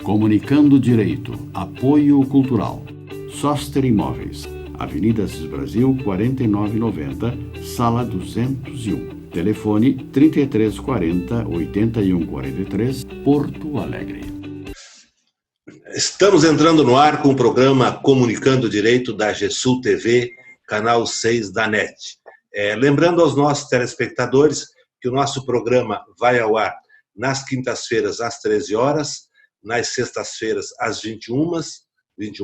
Comunicando Direito. Apoio Cultural. Soster Imóveis. Avenida Assis Brasil, 4990, Sala 201. Telefone 3340-8143, Porto Alegre. Estamos entrando no ar com o programa Comunicando Direito da GESUL TV, canal 6 da NET. Lembrando aos nossos telespectadores que o nosso programa vai ao ar nas quintas-feiras às 13 horas, nas sextas-feiras às 21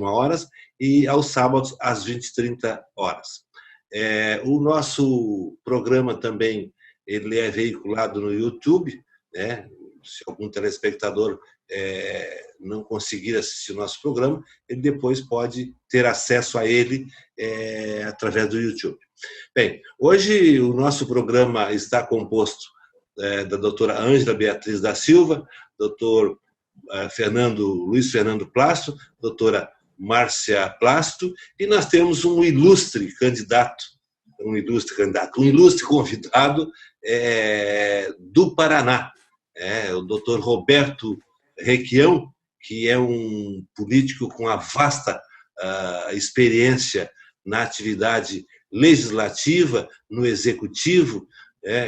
horas e aos sábados às 20h30. O nosso programa também ele é veiculado no YouTube, né? Se algum telespectador não conseguir assistir o nosso programa, ele depois pode ter acesso a ele através do YouTube. Bem, hoje o nosso programa está composto da doutora Ângela Beatriz da Silva, doutor Luiz Fernando Plasto, doutora Márcia Plasto, e nós temos um ilustre convidado do Paraná, o doutor Roberto Requião, que é um político com uma vasta experiência na atividade legislativa, no executivo,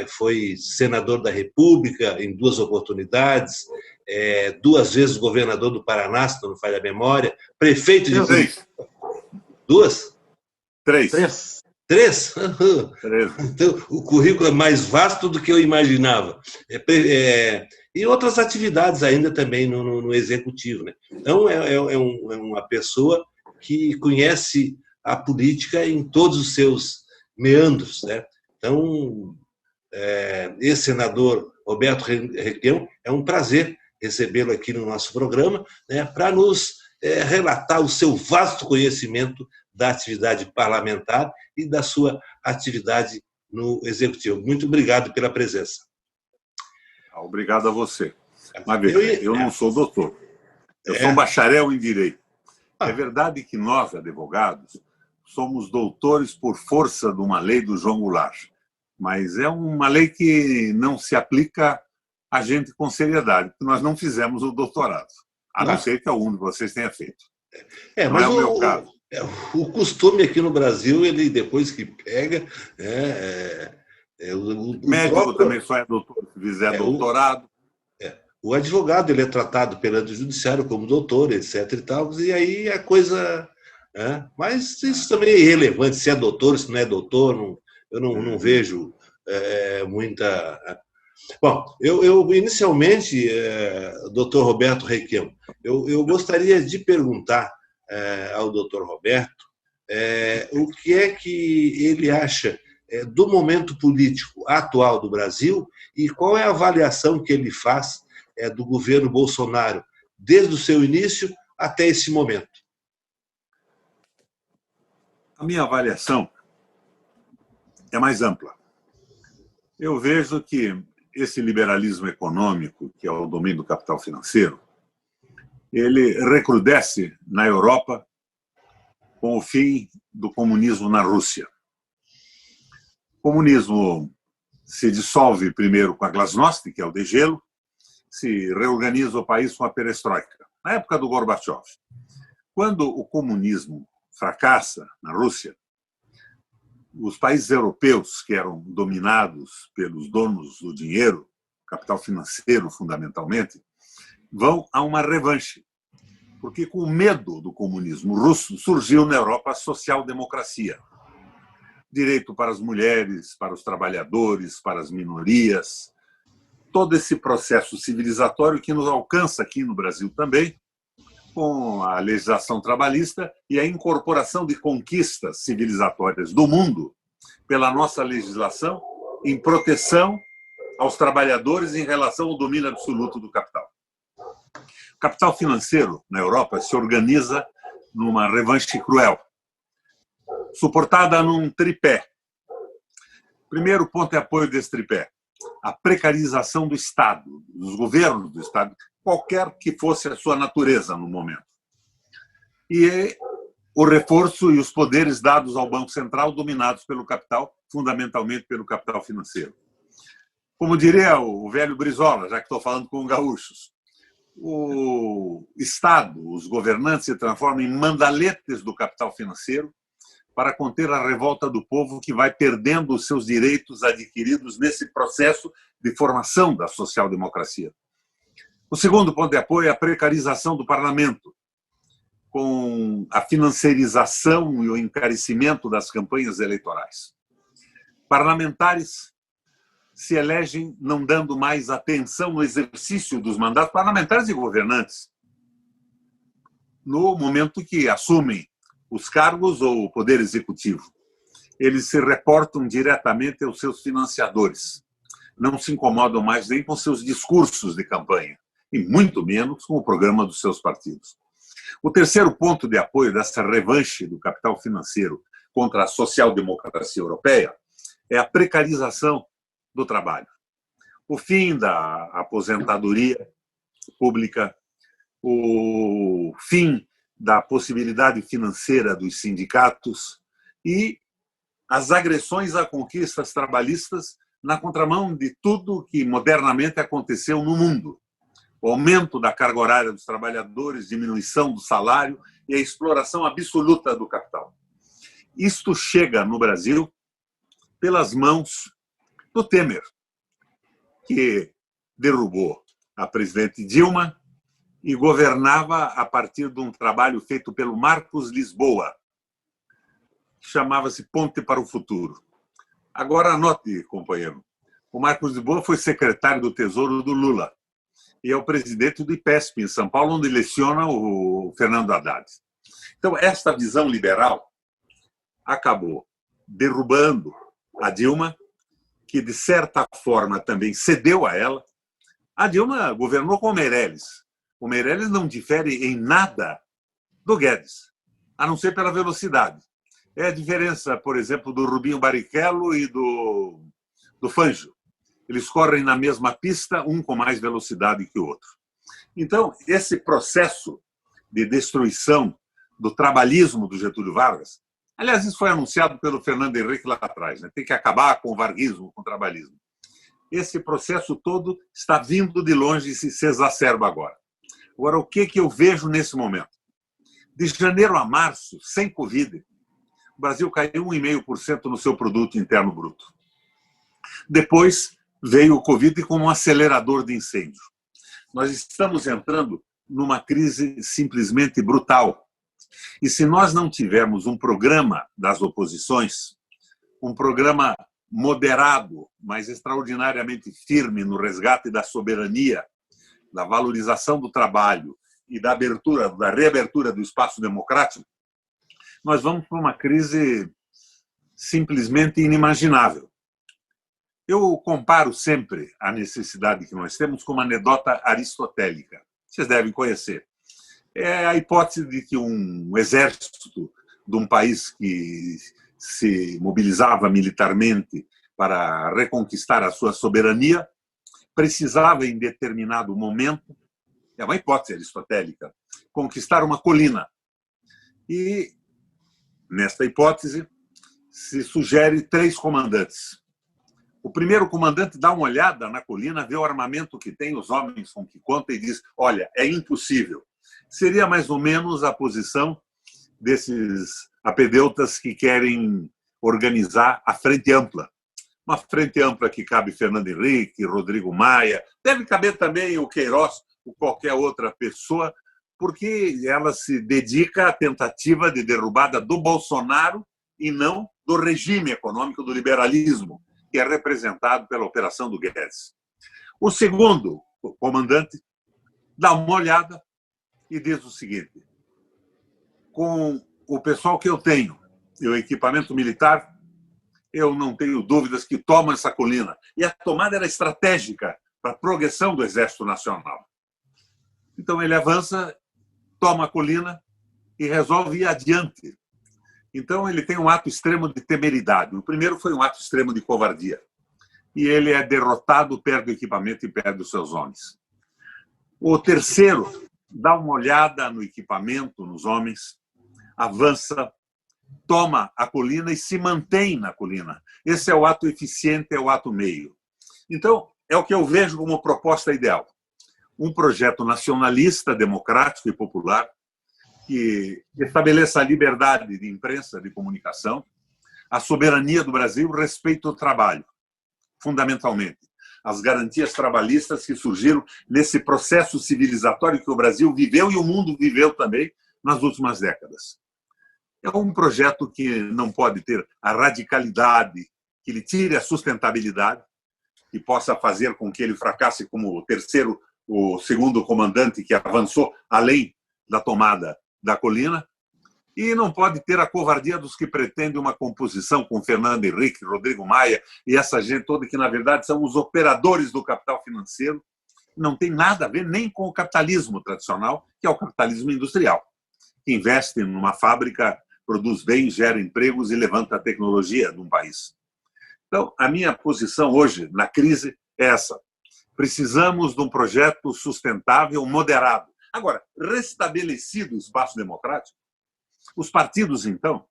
foi senador da República em 2 oportunidades, 2 vezes governador do Paraná, se não me falha a memória, prefeito de... 2? 3. 3? Então, o currículo é mais vasto do que eu imaginava. E outras atividades ainda também no executivo, né? Então, é uma pessoa que conhece a política em todos os seus meandros, né? Então, ex-senador Roberto Requião, é um prazer recebê-lo aqui no nosso programa, né, para nos relatar o seu vasto conhecimento da atividade parlamentar e da sua atividade no Executivo. Muito obrigado pela presença. Obrigado a você. Mas veja, eu não sou doutor, eu sou bacharel em Direito. É verdade que nós, advogados, somos doutores por força de uma lei do João Goulart, mas é uma lei que não se aplica a gente com seriedade, porque nós não fizemos o doutorado, a não ser que algum de vocês tenha feito. Mas é o meu caso. O costume aqui no Brasil, ele depois que pega... o médico também só é doutor se fizer doutorado. O advogado ele é tratado perante o judiciário como doutor, etc. e tal, e aí a coisa... Mas isso também é irrelevante, se é doutor, se não é doutor, eu não vejo muita... Bom, eu inicialmente, doutor Roberto Requião, eu gostaria de perguntar ao doutor Roberto o que é que ele acha do momento político atual do Brasil e qual é a avaliação que ele faz do governo Bolsonaro desde o seu início até esse momento. A minha avaliação é mais ampla. Eu vejo que esse liberalismo econômico, que é o domínio do capital financeiro, ele recrudesce na Europa com o fim do comunismo na Rússia. O comunismo se dissolve primeiro com a glasnost, que é o degelo, se reorganiza o país com a perestroika, na época do Gorbachev. Quando o comunismo fracassa na Rússia, os países europeus, que eram dominados pelos donos do dinheiro, capital financeiro fundamentalmente, vão a uma revanche. Porque, com medo do comunismo russo, surgiu na Europa a social-democracia. Direito para as mulheres, para os trabalhadores, para as minorias. Todo esse processo civilizatório que nos alcança aqui no Brasil também, com a legislação trabalhista e a incorporação de conquistas civilizatórias do mundo pela nossa legislação em proteção aos trabalhadores em relação ao domínio absoluto do capital. O capital financeiro na Europa se organiza numa revanche cruel, suportada num tripé. Primeiro ponto é apoio desse tripé: a precarização do Estado, dos governos do Estado, qualquer que fosse a sua natureza no momento. E o reforço e os poderes dados ao Banco Central, dominados pelo capital, fundamentalmente pelo capital financeiro. Como diria o velho Brizola, já que estou falando com gaúchos, o Estado, os governantes se transformam em mandaletes do capital financeiro para conter a revolta do povo que vai perdendo os seus direitos adquiridos nesse processo de formação da social-democracia. O segundo ponto de apoio é a precarização do parlamento, com a financiarização e o encarecimento das campanhas eleitorais. Parlamentares se elegem não dando mais atenção no exercício dos mandatos parlamentares e governantes, no momento que assumem os cargos ou o poder executivo. Eles se reportam diretamente aos seus financiadores. Não se incomodam mais nem com seus discursos de campanha, e muito menos com o programa dos seus partidos. O terceiro ponto de apoio dessa revanche do capital financeiro contra a social-democracia europeia é a precarização do trabalho. O fim da aposentadoria pública, o fim da possibilidade financeira dos sindicatos e as agressões a conquistas trabalhistas na contramão de tudo que modernamente aconteceu no mundo. O aumento da carga horária dos trabalhadores, diminuição do salário e a exploração absoluta do capital. Isto chega no Brasil pelas mãos do Temer, que derrubou a presidente Dilma e governava a partir de um trabalho feito pelo Marcos Lisboa, que chamava-se Ponte para o Futuro. Agora anote, companheiro, o Marcos Lisboa foi secretário do Tesouro do Lula e é o presidente do IPESP, em São Paulo, onde leciona o Fernando Haddad. Então, esta visão liberal acabou derrubando a Dilma, que, de certa forma, também cedeu a ela. A Dilma governou com o Meirelles. O Meirelles não difere em nada do Guedes, a não ser pela velocidade. É a diferença, por exemplo, do Rubinho Barrichello e do Fangio. Eles correm na mesma pista, um com mais velocidade que o outro. Então, esse processo de destruição do trabalhismo do Getúlio Vargas, aliás, isso foi anunciado pelo Fernando Henrique lá atrás, né? Tem que acabar com o varguismo, com o trabalhismo. Esse processo todo está vindo de longe e se exacerba agora. Agora, o que eu vejo nesse momento? De janeiro a março, sem Covid, o Brasil caiu 1,5% no seu produto interno bruto. Depois veio o Covid como um acelerador de incêndio. Nós estamos entrando numa crise simplesmente brutal. E se nós não tivermos um programa das oposições, um programa moderado, mas extraordinariamente firme no resgate da soberania, da valorização do trabalho e da reabertura do espaço democrático, nós vamos para uma crise simplesmente inimaginável. Eu comparo sempre a necessidade que nós temos com uma anedota aristotélica. Vocês devem conhecer. É a hipótese de que um exército de um país que se mobilizava militarmente para reconquistar a sua soberania precisava, em determinado momento, é uma hipótese aristotélica, conquistar uma colina. E, nesta hipótese, se sugere 3 comandantes. O primeiro comandante dá uma olhada na colina, vê o armamento que tem, os homens com que conta e diz: olha, é impossível. Seria mais ou menos a posição desses apedeutas que querem organizar a Frente Ampla. Uma Frente Ampla que cabe Fernando Henrique, Rodrigo Maia, deve caber também o Queiroz ou qualquer outra pessoa, porque ela se dedica à tentativa de derrubada do Bolsonaro e não do regime econômico do liberalismo, que é representado pela operação do Guedes. O segundo comandante dá uma olhada e diz o seguinte: com o pessoal que eu tenho e o equipamento militar, eu não tenho dúvidas que tomam essa colina. E a tomada era estratégica para a progressão do Exército Nacional. Então ele avança, toma a colina e resolve ir adiante. Então ele tem um ato extremo de temeridade. O primeiro foi um ato extremo de covardia. E ele é derrotado, perde o equipamento e perde os seus homens. O terceiro dá uma olhada no equipamento, nos homens, avança, toma a colina e se mantém na colina. Esse é o ato eficiente, é o ato meio. Então, é o que eu vejo como proposta ideal. um projeto nacionalista, democrático e popular que estabeleça a liberdade de imprensa, de comunicação, a soberania do Brasil, o respeito ao trabalho, fundamentalmente. As garantias trabalhistas que surgiram nesse processo civilizatório que o Brasil viveu e o mundo viveu também nas últimas décadas. É um projeto que não pode ter a radicalidade, que lhe tire a sustentabilidade, que possa fazer com que ele fracasse como o segundo comandante que avançou além da tomada da colina, e não pode ter a covardia dos que pretendem uma composição com Fernando Henrique, Rodrigo Maia e essa gente toda que, na verdade, são os operadores do capital financeiro. Não tem nada a ver nem com o capitalismo tradicional, que é o capitalismo industrial, que investe numa fábrica, produz bens, gera empregos e levanta a tecnologia de um país. Então, a minha posição hoje na crise é essa. Precisamos de um projeto sustentável, moderado. Agora, restabelecido o espaço democrático, os partidos, então,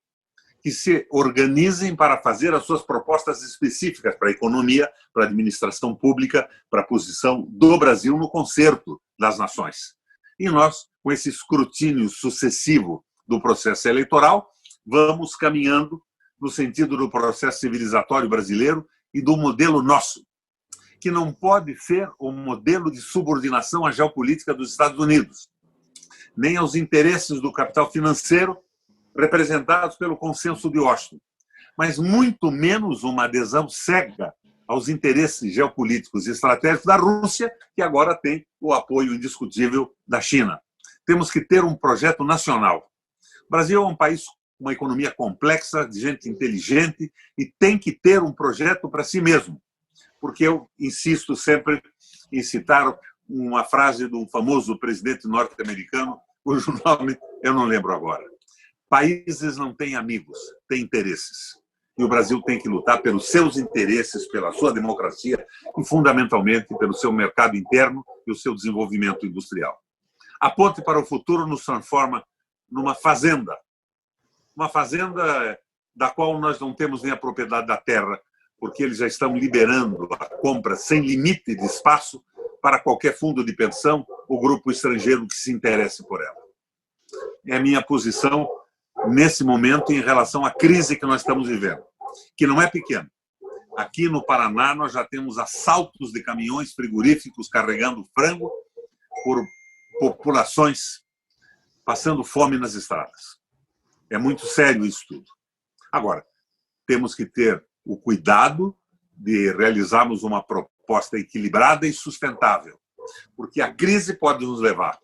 que se organizem para fazer as suas propostas específicas para a economia, para a administração pública, para a posição do Brasil no concerto das nações. E nós, com esse escrutínio sucessivo do processo eleitoral, vamos caminhando no sentido do processo civilizatório brasileiro e do modelo nosso, que não pode ser o modelo de subordinação à geopolítica dos Estados Unidos, nem aos interesses do capital financeiro representados pelo consenso de Washington, mas muito menos uma adesão cega aos interesses geopolíticos e estratégicos da Rússia, que agora tem o apoio indiscutível da China. Temos que ter um projeto nacional. O Brasil é um país com uma economia complexa, de gente inteligente, e tem que ter um projeto para si mesmo. Porque eu insisto sempre em citar uma frase de um famoso presidente norte-americano, cujo nome eu não lembro agora. Países não têm amigos, têm interesses. E o Brasil tem que lutar pelos seus interesses, pela sua democracia e, fundamentalmente, pelo seu mercado interno e o seu desenvolvimento industrial. A ponte para o futuro nos transforma numa fazenda. Uma fazenda da qual nós não temos nem a propriedade da terra, porque eles já estão liberando a compra sem limite de espaço para qualquer fundo de pensão ou grupo estrangeiro que se interesse por ela. É a minha posição nesse momento em relação à crise que nós estamos vivendo, que não é pequena. Aqui no Paraná nós já temos assaltos de caminhões frigoríficos carregando frango por populações passando fome nas estradas. É muito sério isso tudo. Agora, temos que ter o cuidado de realizarmos uma proposta equilibrada e sustentável, porque a crise pode nos levar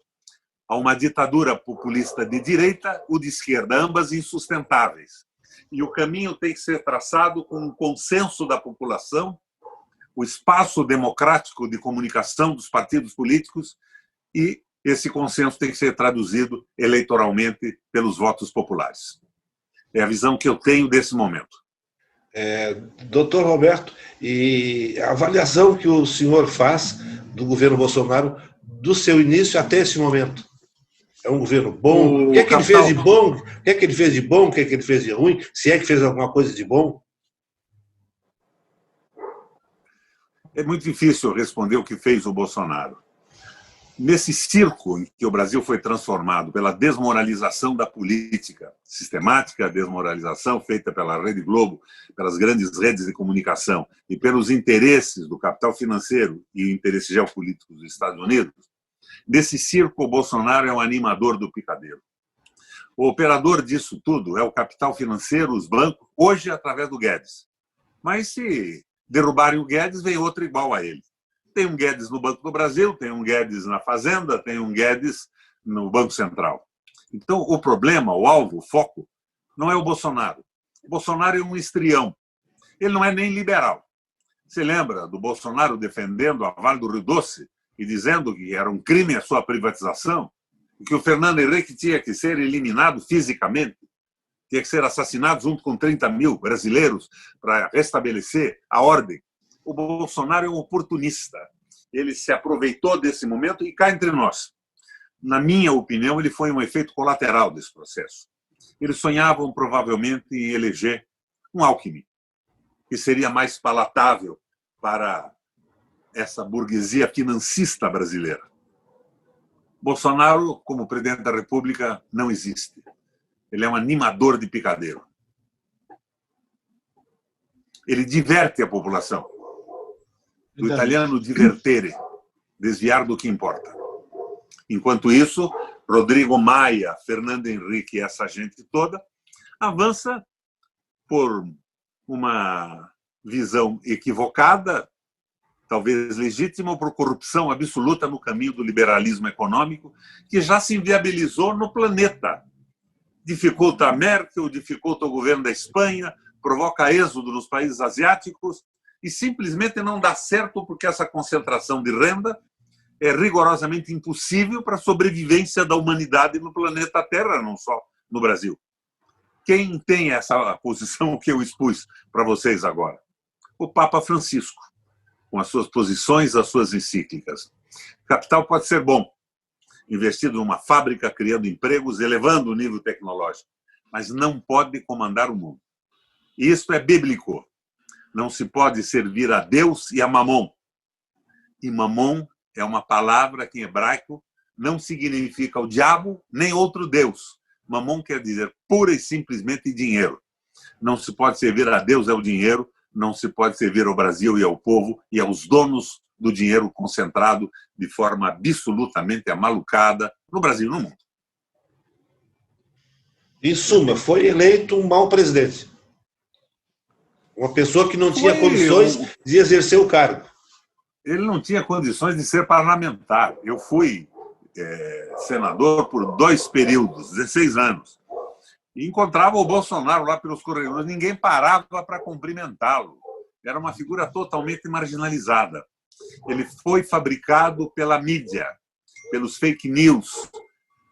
a uma ditadura populista de direita ou de esquerda, ambas insustentáveis. E o caminho tem que ser traçado com um consenso da população, o espaço democrático de comunicação dos partidos políticos, e esse consenso tem que ser traduzido eleitoralmente pelos votos populares. É a visão que eu tenho desse momento. Doutor Roberto, e a avaliação que o senhor faz do governo Bolsonaro do seu início até esse momento? É um governo bom? O que é que ele fez de bom? O que é que ele fez de bom? O que é que ele fez de ruim? Se é que fez alguma coisa de bom? É muito difícil responder o que fez o Bolsonaro. Nesse circo em que o Brasil foi transformado pela desmoralização da política sistemática, a desmoralização feita pela Rede Globo, pelas grandes redes de comunicação e pelos interesses do capital financeiro e interesses geopolíticos dos Estados Unidos, desse circo, o Bolsonaro é um animador do picadeiro. O operador disso tudo é o capital financeiro, os bancos, hoje através do Guedes. Mas se derrubarem o Guedes, vem outro igual a ele. Tem um Guedes no Banco do Brasil, tem um Guedes na Fazenda, tem um Guedes no Banco Central. Então, o problema, o alvo, o foco, não é o Bolsonaro. O Bolsonaro é um estrião. Ele não é nem liberal. Você lembra do Bolsonaro defendendo a Vale do Rio Doce e dizendo que era um crime a sua privatização, e que o Fernando Henrique tinha que ser eliminado fisicamente, tinha que ser assassinado junto com 30 mil brasileiros para restabelecer a ordem? O Bolsonaro é um oportunista. Ele se aproveitou desse momento e cá entre nós. Na minha opinião, ele foi um efeito colateral desse processo. Eles sonhavam provavelmente em eleger um Alckmin, que seria mais palatável para essa burguesia financista brasileira. Bolsonaro, como presidente da República, não existe. Ele é um animador de picadeiro. Ele diverte a população. Do italiano divertere, desviar do que importa. Enquanto isso, Rodrigo Maia, Fernando Henrique e essa gente toda avança por uma visão equivocada, talvez legítima, por corrupção absoluta no caminho do liberalismo econômico, que já se inviabilizou no planeta. Dificulta a Merkel, dificulta o governo da Espanha, provoca êxodo nos países asiáticos e simplesmente não dá certo porque essa concentração de renda é rigorosamente impossível para a sobrevivência da humanidade no planeta Terra, não só no Brasil. Quem tem essa posição que eu expus para vocês agora? O Papa Francisco, com as suas posições, as suas encíclicas. Capital pode ser bom, investido numa fábrica, criando empregos, elevando o nível tecnológico, mas não pode comandar o mundo. Isso é bíblico. Não se pode servir a Deus e a Mamon. E Mamon é uma palavra que em hebraico não significa o diabo nem outro Deus. Mamon quer dizer pura e simplesmente dinheiro. Não se pode servir a Deus e ao dinheiro, não se pode servir ao Brasil e ao povo e aos donos do dinheiro concentrado de forma absolutamente amalucada no Brasil e no mundo. Em suma, foi eleito um mau presidente. Uma pessoa que não tinha condições de exercer o cargo. Ele não tinha condições de ser parlamentar. Eu fui senador por 2 períodos, 16 anos. E encontrava o Bolsonaro lá pelos corredores, ninguém parava para cumprimentá-lo. Era uma figura totalmente marginalizada. Ele foi fabricado pela mídia, pelos fake news,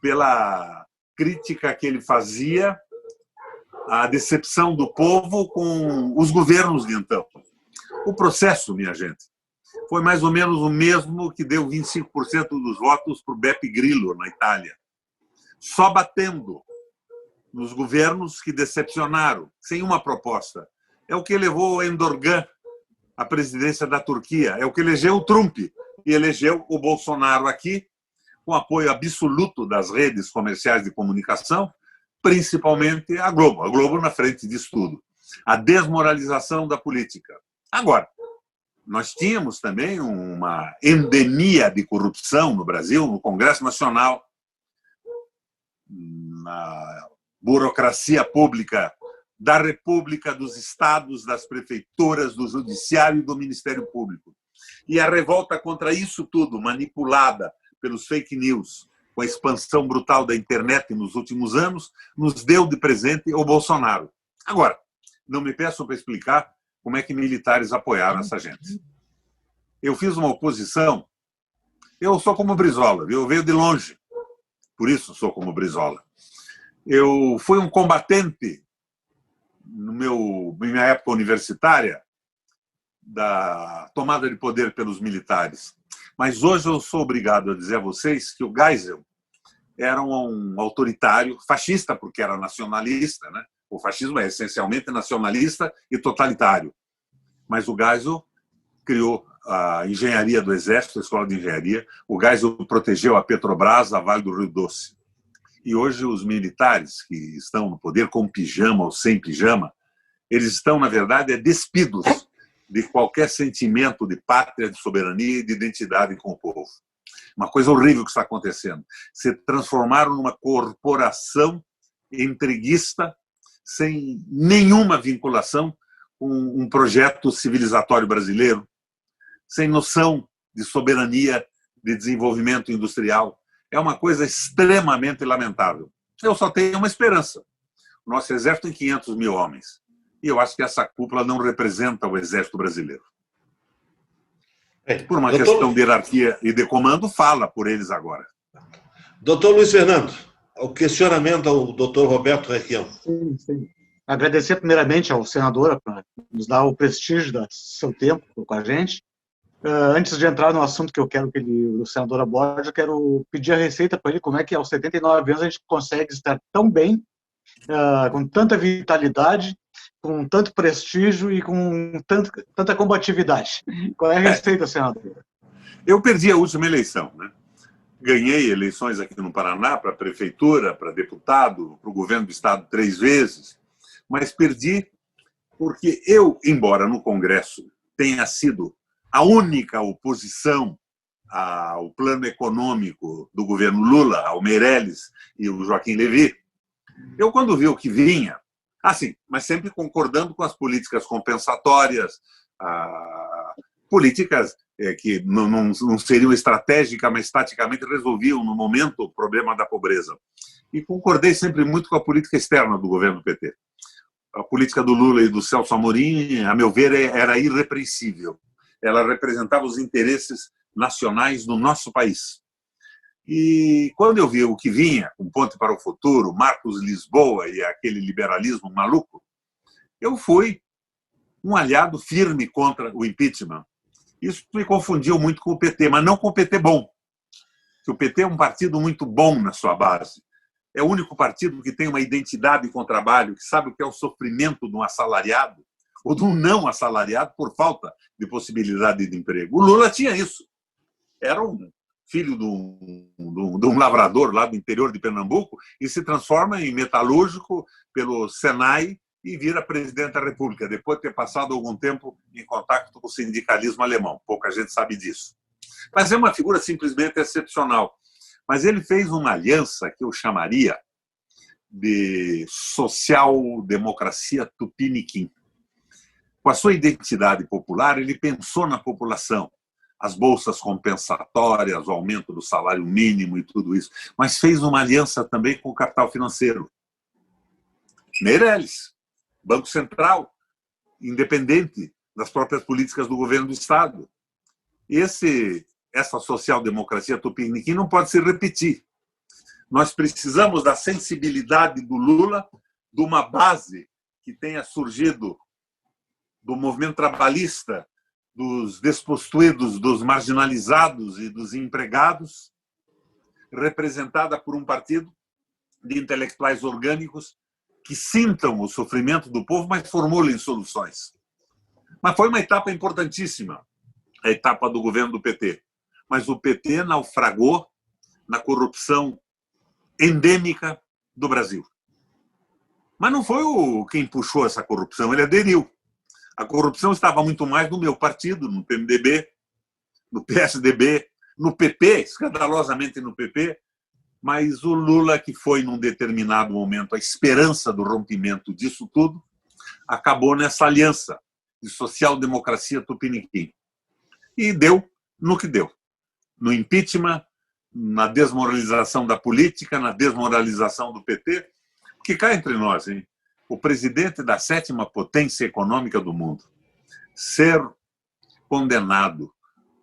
pela crítica que ele fazia à decepção do povo com os governos de então. O processo, minha gente, foi mais ou menos o mesmo que deu 25% dos votos para o Beppe Grillo, na Itália. Só batendo nos governos que decepcionaram, sem uma proposta. É o que levou Erdogan à presidência da Turquia, é o que elegeu o Trump e elegeu o Bolsonaro aqui, com apoio absoluto das redes comerciais de comunicação, principalmente a Globo na frente disso tudo. A desmoralização da política. Agora, nós tínhamos também uma endemia de corrupção no Brasil, no Congresso Nacional, na burocracia pública da República, dos estados, das prefeituras, do Judiciário e do Ministério Público. E a revolta contra isso tudo, manipulada pelos fake news, com a expansão brutal da internet nos últimos anos, nos deu de presente o Bolsonaro. Agora, não me peçam para explicar como é que militares apoiaram essa gente. Eu fiz uma oposição, eu sou como Brizola, eu venho de longe, por isso sou como Brizola. Eu fui um combatente, na minha época universitária, da tomada de poder pelos militares. Mas hoje eu sou obrigado a dizer a vocês que o Geisel era um autoritário, fascista, porque era nacionalista, né? O fascismo é essencialmente nacionalista e totalitário. Mas o Geisel criou a engenharia do Exército, a escola de engenharia. O Geisel protegeu a Petrobras, a Vale do Rio Doce. E hoje os militares que estão no poder, com pijama ou sem pijama, eles estão, na verdade, despidos de qualquer sentimento de pátria, de soberania e de identidade com o povo. Uma coisa horrível que está acontecendo. Se transformaram numa corporação entreguista, sem nenhuma vinculação com um projeto civilizatório brasileiro, sem noção de soberania, de desenvolvimento industrial. É uma coisa extremamente lamentável. Eu só tenho uma esperança. O nosso exército tem 500 mil homens. E eu acho que essa cúpula não representa o exército brasileiro. Por uma questão de hierarquia e de comando, fala por eles agora. Doutor Luiz Fernando, o questionamento ao doutor Roberto Requião. Sim. Agradecer primeiramente ao senador por nos dar o prestígio do seu tempo com a gente. Antes de entrar no assunto que eu quero que o senador aborde, eu quero pedir a receita para ele, como é que aos 79 anos a gente consegue estar tão bem, com tanta vitalidade, com tanto prestígio e com tanta combatividade. Qual é a receita, senador? Eu perdi a última eleição, né? ganhei eleições aqui no Paraná para prefeitura, para deputado, para o governo do estado 3 vezes, mas perdi porque eu, embora no Congresso tenha sido a única oposição ao plano econômico do governo Lula, ao Meirelles e o Joaquim Levy, eu, quando vi o que vinha, assim, mas sempre concordando com as políticas compensatórias, políticas que não seriam estratégicas, mas taticamente resolviam, no momento, o problema da pobreza. E concordei sempre muito com a política externa do governo do PT. A política do Lula e do Celso Amorim, a meu ver, era irrepreensível. Ela representava os interesses nacionais do nosso país. E quando eu vi o que vinha, um Ponte para o Futuro, Marcos Lisboa e aquele liberalismo maluco, eu fui um aliado firme contra o impeachment. Isso me confundiu muito com o PT, mas não com o PT bom. Porque o PT é um partido muito bom na sua base. É o único partido que tem uma identidade com o trabalho, que sabe o que é o sofrimento de um assalariado ou de um não assalariado por falta de possibilidade de emprego. O Lula tinha isso. Era um filho de um lavrador lá do interior de Pernambuco e se transforma em metalúrgico pelo Senai e vira presidente da República, depois de ter passado algum tempo em contato com o sindicalismo alemão. Pouca gente sabe disso. Mas é uma figura simplesmente excepcional. Mas ele fez uma aliança que eu chamaria de social-democracia tupiniquim. Com a sua identidade popular, ele pensou na população, as bolsas compensatórias, o aumento do salário mínimo e tudo isso, mas fez uma aliança também com o capital financeiro. Meirelles, Banco Central, independente das próprias políticas do governo do Estado. Essa social-democracia tupiniquim não pode se repetir. Nós precisamos da sensibilidade do Lula, de uma base que tenha surgido do movimento trabalhista, dos despostuídos, dos marginalizados e dos empregados, representada por um partido de intelectuais orgânicos que sintam o sofrimento do povo, mas formulem soluções. Mas foi uma etapa importantíssima, a etapa do governo do PT. Mas o PT naufragou na corrupção endêmica do Brasil. Mas não foi quem puxou essa corrupção, ele aderiu. A corrupção estava muito mais no meu partido, no PMDB, no PSDB, no PP, escandalosamente no PP, mas o Lula, que foi, num determinado momento, a esperança do rompimento disso tudo, acabou nessa aliança de social-democracia tupiniquim. E deu no que deu. No impeachment, na desmoralização da política, na desmoralização do PT, que cá entre nós, hein? O presidente da 7ª potência econômica do mundo ser condenado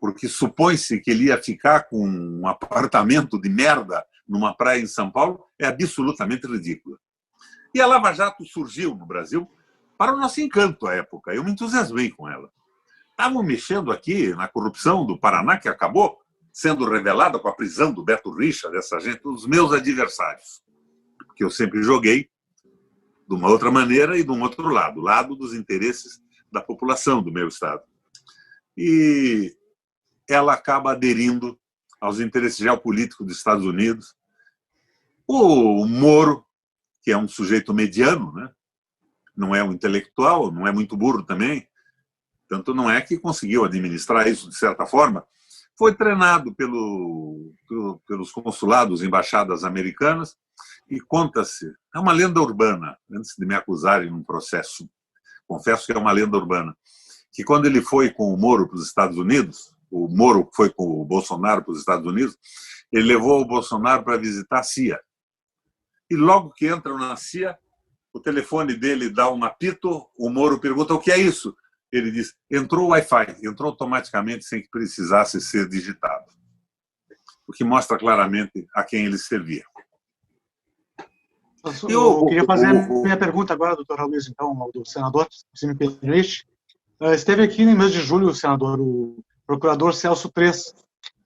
porque supõe-se que ele ia ficar com um apartamento de merda numa praia em São Paulo é absolutamente ridículo. E a Lava Jato surgiu no Brasil para o nosso encanto à época. Eu me entusiasmei com ela. Estavam mexendo aqui na corrupção do Paraná, que acabou sendo revelada com a prisão do Beto Richa, dessa gente, os meus adversários, que eu sempre joguei de uma outra maneira e de um outro lado, lado dos interesses da população do meu estado. E ela acaba aderindo aos interesses geopolíticos dos Estados Unidos. O Moro, que é um sujeito mediano, né? Não é um intelectual, não é muito burro também, tanto não é que conseguiu administrar isso de certa forma, foi treinado pelos consulados, embaixadas americanas, e conta-se, é uma lenda urbana, antes de me acusarem num processo, confesso que é uma lenda urbana, que quando ele foi com o Moro para os Estados Unidos, o Moro foi com o Bolsonaro para os Estados Unidos, ele levou o Bolsonaro para visitar a CIA. E logo que entram na CIA, o telefone dele dá um apito, o Moro pergunta: o que é isso? Ele diz: entrou o Wi-Fi, entrou automaticamente sem que precisasse ser digitado. O que mostra claramente a quem ele servia. Eu queria fazer a minha pergunta agora, doutor Luiz, então, ao do senador, se me permite. Esteve aqui no mês de julho, senador, o procurador Celso Três.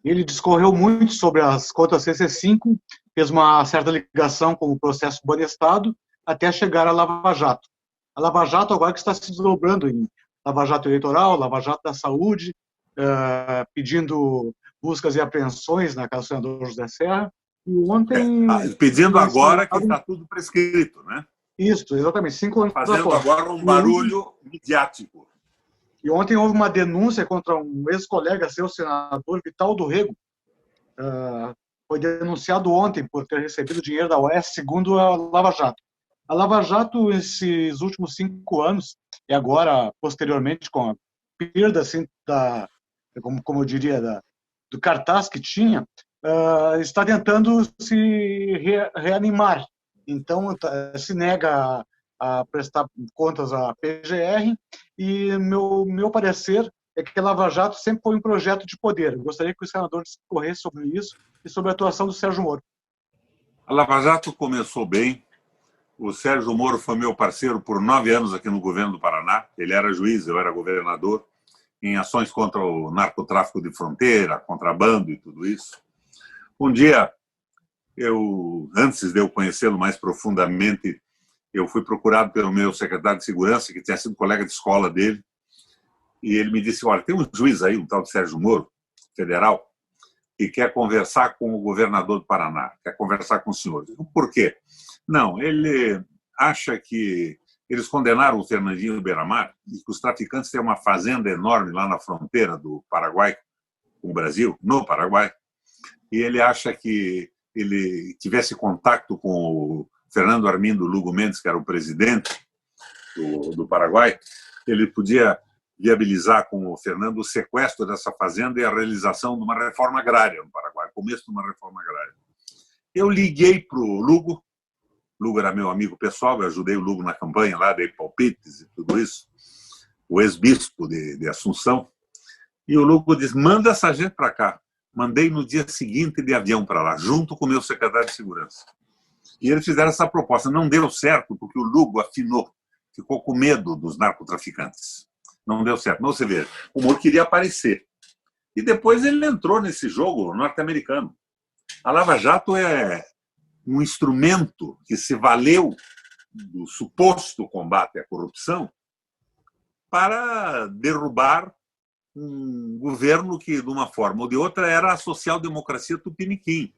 Ele discorreu muito sobre as cotas CC5, fez uma certa ligação com o processo Banestado, até chegar à Lava Jato. A Lava Jato agora que está se desdobrando em Lava Jato Eleitoral, Lava Jato da Saúde, pedindo buscas e apreensões na casa do senador José Serra. E ontem... Pedindo agora que está tudo prescrito, né? Isso, exatamente, 5 anos fazendo após. Agora um barulho midiático. E ontem houve uma denúncia contra um ex-colega seu, senador Vital do Rego. Foi denunciado ontem por ter recebido dinheiro da UES, segundo a Lava Jato. A Lava Jato, esses últimos 5 anos, e agora, posteriormente, com a perda, assim, como eu diria, do cartaz que tinha, está tentando se reanimar. Então, se nega a prestar contas à PGR, e meu parecer é que a Lava Jato sempre foi um projeto de poder. Eu gostaria que o senador discorresse sobre isso e sobre a atuação do Sérgio Moro. A Lava Jato começou bem. O Sérgio Moro foi meu parceiro por 9 anos aqui no governo do Paraná. Ele era juiz, eu era governador, em ações contra o narcotráfico de fronteira, contrabando e tudo isso. Um dia, antes de eu conhecê-lo mais profundamente, eu fui procurado pelo meu secretário de segurança, que tinha sido colega de escola dele, e ele me disse, olha, tem um juiz aí, um tal de Sérgio Moro, federal, que quer conversar com o governador do Paraná, quer conversar com o senhor. Por quê? Não, ele acha que eles condenaram o Fernandinho Beiramar e que os traficantes têm uma fazenda enorme lá na fronteira do Paraguai com o Brasil, no Paraguai, e ele acha que ele tivesse contato com o Fernando Armindo Lugo Mendes, que era o presidente do Paraguai, ele podia viabilizar com o Fernando o sequestro dessa fazenda e a realização de uma reforma agrária no Paraguai, o começo de uma reforma agrária. Eu liguei para o Lugo. Lugo era meu amigo pessoal, eu ajudei o Lugo na campanha lá, dei palpites e tudo isso, o ex-bispo de Assunção, e o Lugo disse, manda essa gente para cá. Mandei no dia seguinte de avião para lá, junto com o meu secretário de segurança. E eles fizeram essa proposta. Não deu certo, porque o Lugo afinou, ficou com medo dos narcotraficantes. Não deu certo. Mas você vê, o Moro queria aparecer. E depois ele entrou nesse jogo norte-americano. A Lava Jato é um instrumento que se valeu do suposto combate à corrupção para derrubar um governo que, de uma forma ou de outra, era a social-democracia tupiniquim.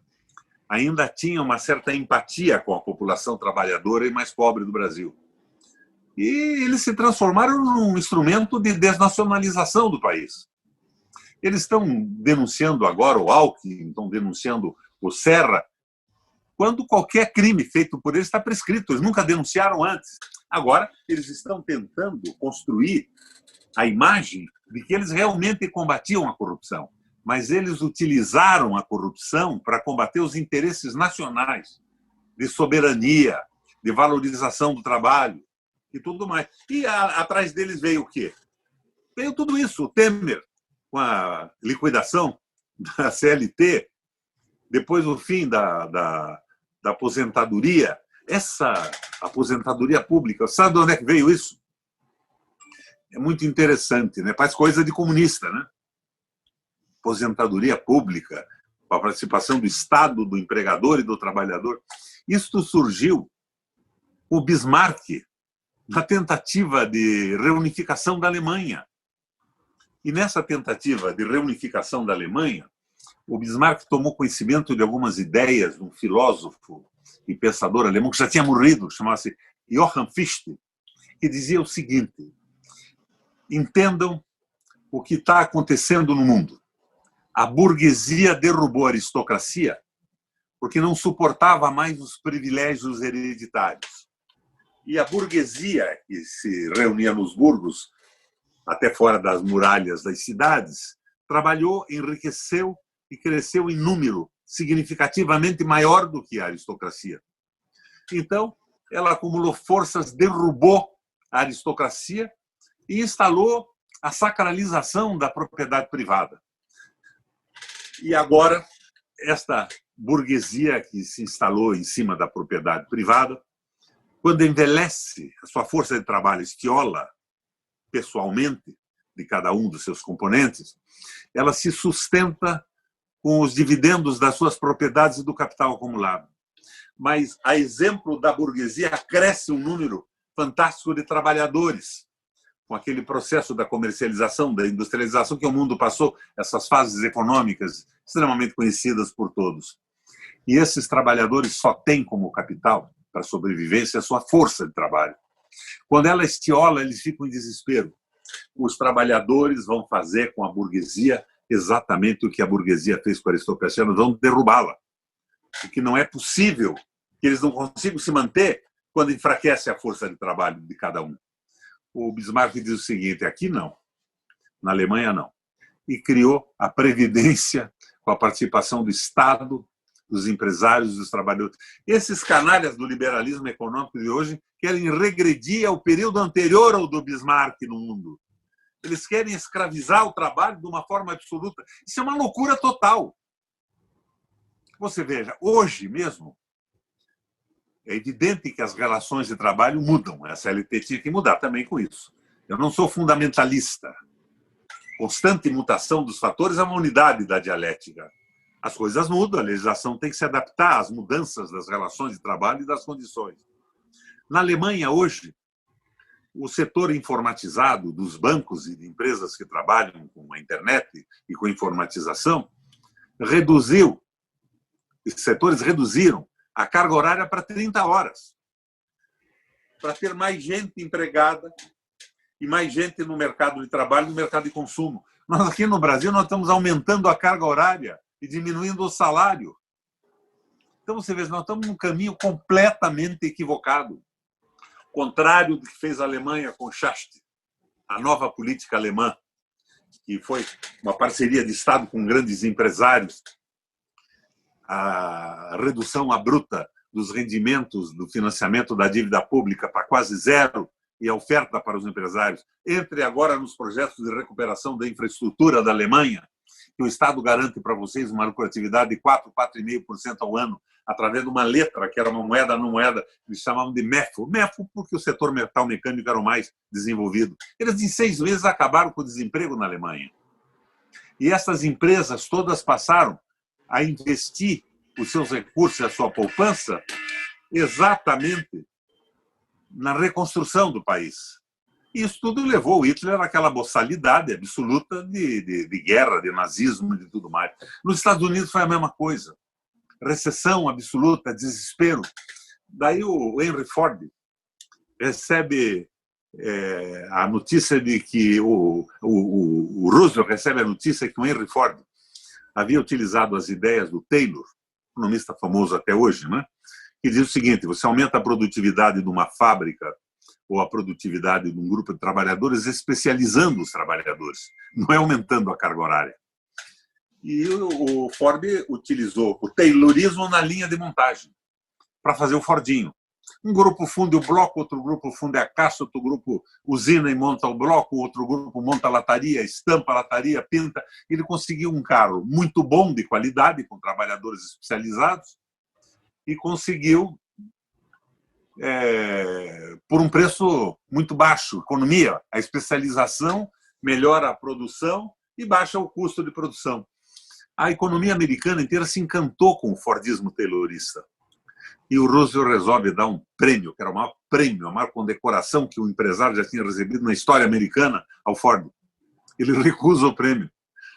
Ainda tinha uma certa empatia com a população trabalhadora e mais pobre do Brasil. E eles se transformaram num instrumento de desnacionalização do país. Eles estão denunciando agora o Alckmin, estão denunciando o Serra, quando qualquer crime feito por eles está prescrito. Eles nunca denunciaram antes. Agora, eles estão tentando construir a imagem de que eles realmente combatiam a corrupção. Mas eles utilizaram a corrupção para combater os interesses nacionais, de soberania, de valorização do trabalho e tudo mais. E atrás deles veio o quê? Veio tudo isso. O Temer, com a liquidação da CLT, depois o fim da aposentadoria, essa aposentadoria pública, sabe de onde é que veio isso? É muito interessante, né? Faz coisa de comunista, né? Aposentadoria pública, com a participação do Estado, do empregador e do trabalhador. Isto surgiu com o Bismarck, na tentativa de reunificação da Alemanha. E nessa tentativa de reunificação da Alemanha, o Bismarck tomou conhecimento de algumas ideias de um filósofo e pensador alemão que já tinha morrido, chamava-se Johann Fichte, que dizia o seguinte: entendam o que está acontecendo no mundo. A burguesia derrubou a aristocracia porque não suportava mais os privilégios hereditários. E a burguesia, que se reunia nos burgos, até fora das muralhas das cidades, trabalhou, enriqueceu e cresceu em número significativamente maior do que a aristocracia. Então, ela acumulou forças, derrubou a aristocracia e instalou a sacralização da propriedade privada. E agora, esta burguesia que se instalou em cima da propriedade privada, quando envelhece, a sua força de trabalho estiola pessoalmente de cada um dos seus componentes, ela se sustenta com os dividendos das suas propriedades e do capital acumulado. Mas, a exemplo da burguesia, cresce um número fantástico de trabalhadores, com aquele processo da comercialização, da industrialização que o mundo passou, essas fases econômicas extremamente conhecidas por todos. E esses trabalhadores só têm como capital para sobrevivência a sua força de trabalho. Quando ela estiola, eles ficam em desespero. Os trabalhadores vão fazer com a burguesia exatamente o que a burguesia fez com a aristocracia, nós vamos derrubá-la. Porque não é possível que eles não consigam se manter quando enfraquece a força de trabalho de cada um. O Bismarck diz o seguinte, aqui não, na Alemanha não. E criou a Previdência com a participação do Estado, dos empresários, dos trabalhadores. Esses canalhas do liberalismo econômico de hoje querem regredir ao período anterior ao do Bismarck no mundo. Eles querem escravizar o trabalho de uma forma absoluta. Isso é uma loucura total. Você veja, hoje mesmo, é evidente que as relações de trabalho mudam. A CLT tinha que mudar também com isso. Eu não sou fundamentalista. Constante mutação dos fatores é uma unidade da dialética. As coisas mudam, a legislação tem que se adaptar às mudanças das relações de trabalho e das condições. Na Alemanha, hoje, o setor informatizado dos bancos e de empresas que trabalham com a internet e com a informatização reduziu, esses setores reduziram a carga horária para 30 horas, para ter mais gente empregada e mais gente no mercado de trabalho, no mercado de consumo. Nós aqui no Brasil nós estamos aumentando a carga horária e diminuindo o salário. Então você vê, nós estamos num caminho completamente equivocado. Contrário do que fez a Alemanha com Schacht, a nova política alemã, que foi uma parceria de Estado com grandes empresários, a redução abrupta dos rendimentos do financiamento da dívida pública para quase zero e a oferta para os empresários. Entre agora nos projetos de recuperação da infraestrutura da Alemanha, que o Estado garante para vocês uma lucratividade de 4,5% ao ano, através de uma letra, que era uma moeda não moeda, eles chamavam de MEFO. MEFO porque o setor metal mecânico era o mais desenvolvido. Eles, em 6 meses, acabaram com o desemprego na Alemanha. E essas empresas todas passaram a investir os seus recursos e a sua poupança exatamente na reconstrução do país. Isso tudo levou o Hitler àquela boçalidade absoluta de guerra, de nazismo e de tudo mais. Nos Estados Unidos foi a mesma coisa. Recessão absoluta, desespero. Daí o Henry Ford recebe a notícia de que o Roosevelt recebe a notícia que o Henry Ford havia utilizado as ideias do Taylor, economista famoso até hoje, né? Que diz o seguinte, você aumenta a produtividade de uma fábrica ou a produtividade de um grupo de trabalhadores especializando os trabalhadores, não é aumentando a carga horária. E o Ford utilizou o Taylorismo na linha de montagem para fazer o Fordinho. Um grupo funde o bloco, outro grupo funde a caixa, outro grupo usina e monta o bloco, outro grupo monta a lataria, estampa a lataria, pinta. Ele conseguiu um carro muito bom, de qualidade, com trabalhadores especializados, e conseguiu, por um preço muito baixo, economia. A especialização melhora a produção e baixa o custo de produção. A economia americana inteira se encantou com o Fordismo taylorista. E o Roosevelt resolve dar um prêmio, que era o maior prêmio, a maior condecoração que o empresário já tinha recebido na história americana ao Ford. Ele recusa o prêmio.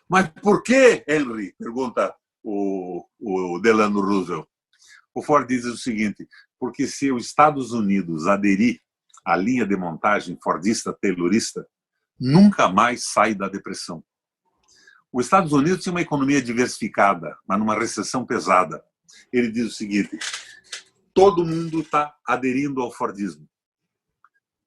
Mas por que, Henry? Pergunta o Delano Roosevelt. O Ford diz o seguinte, porque se os Estados Unidos aderir à linha de montagem fordista-taylorista, nunca mais sai da depressão. Os Estados Unidos tinha uma economia diversificada, mas numa recessão pesada. Ele diz o seguinte, todo mundo está aderindo ao Fordismo.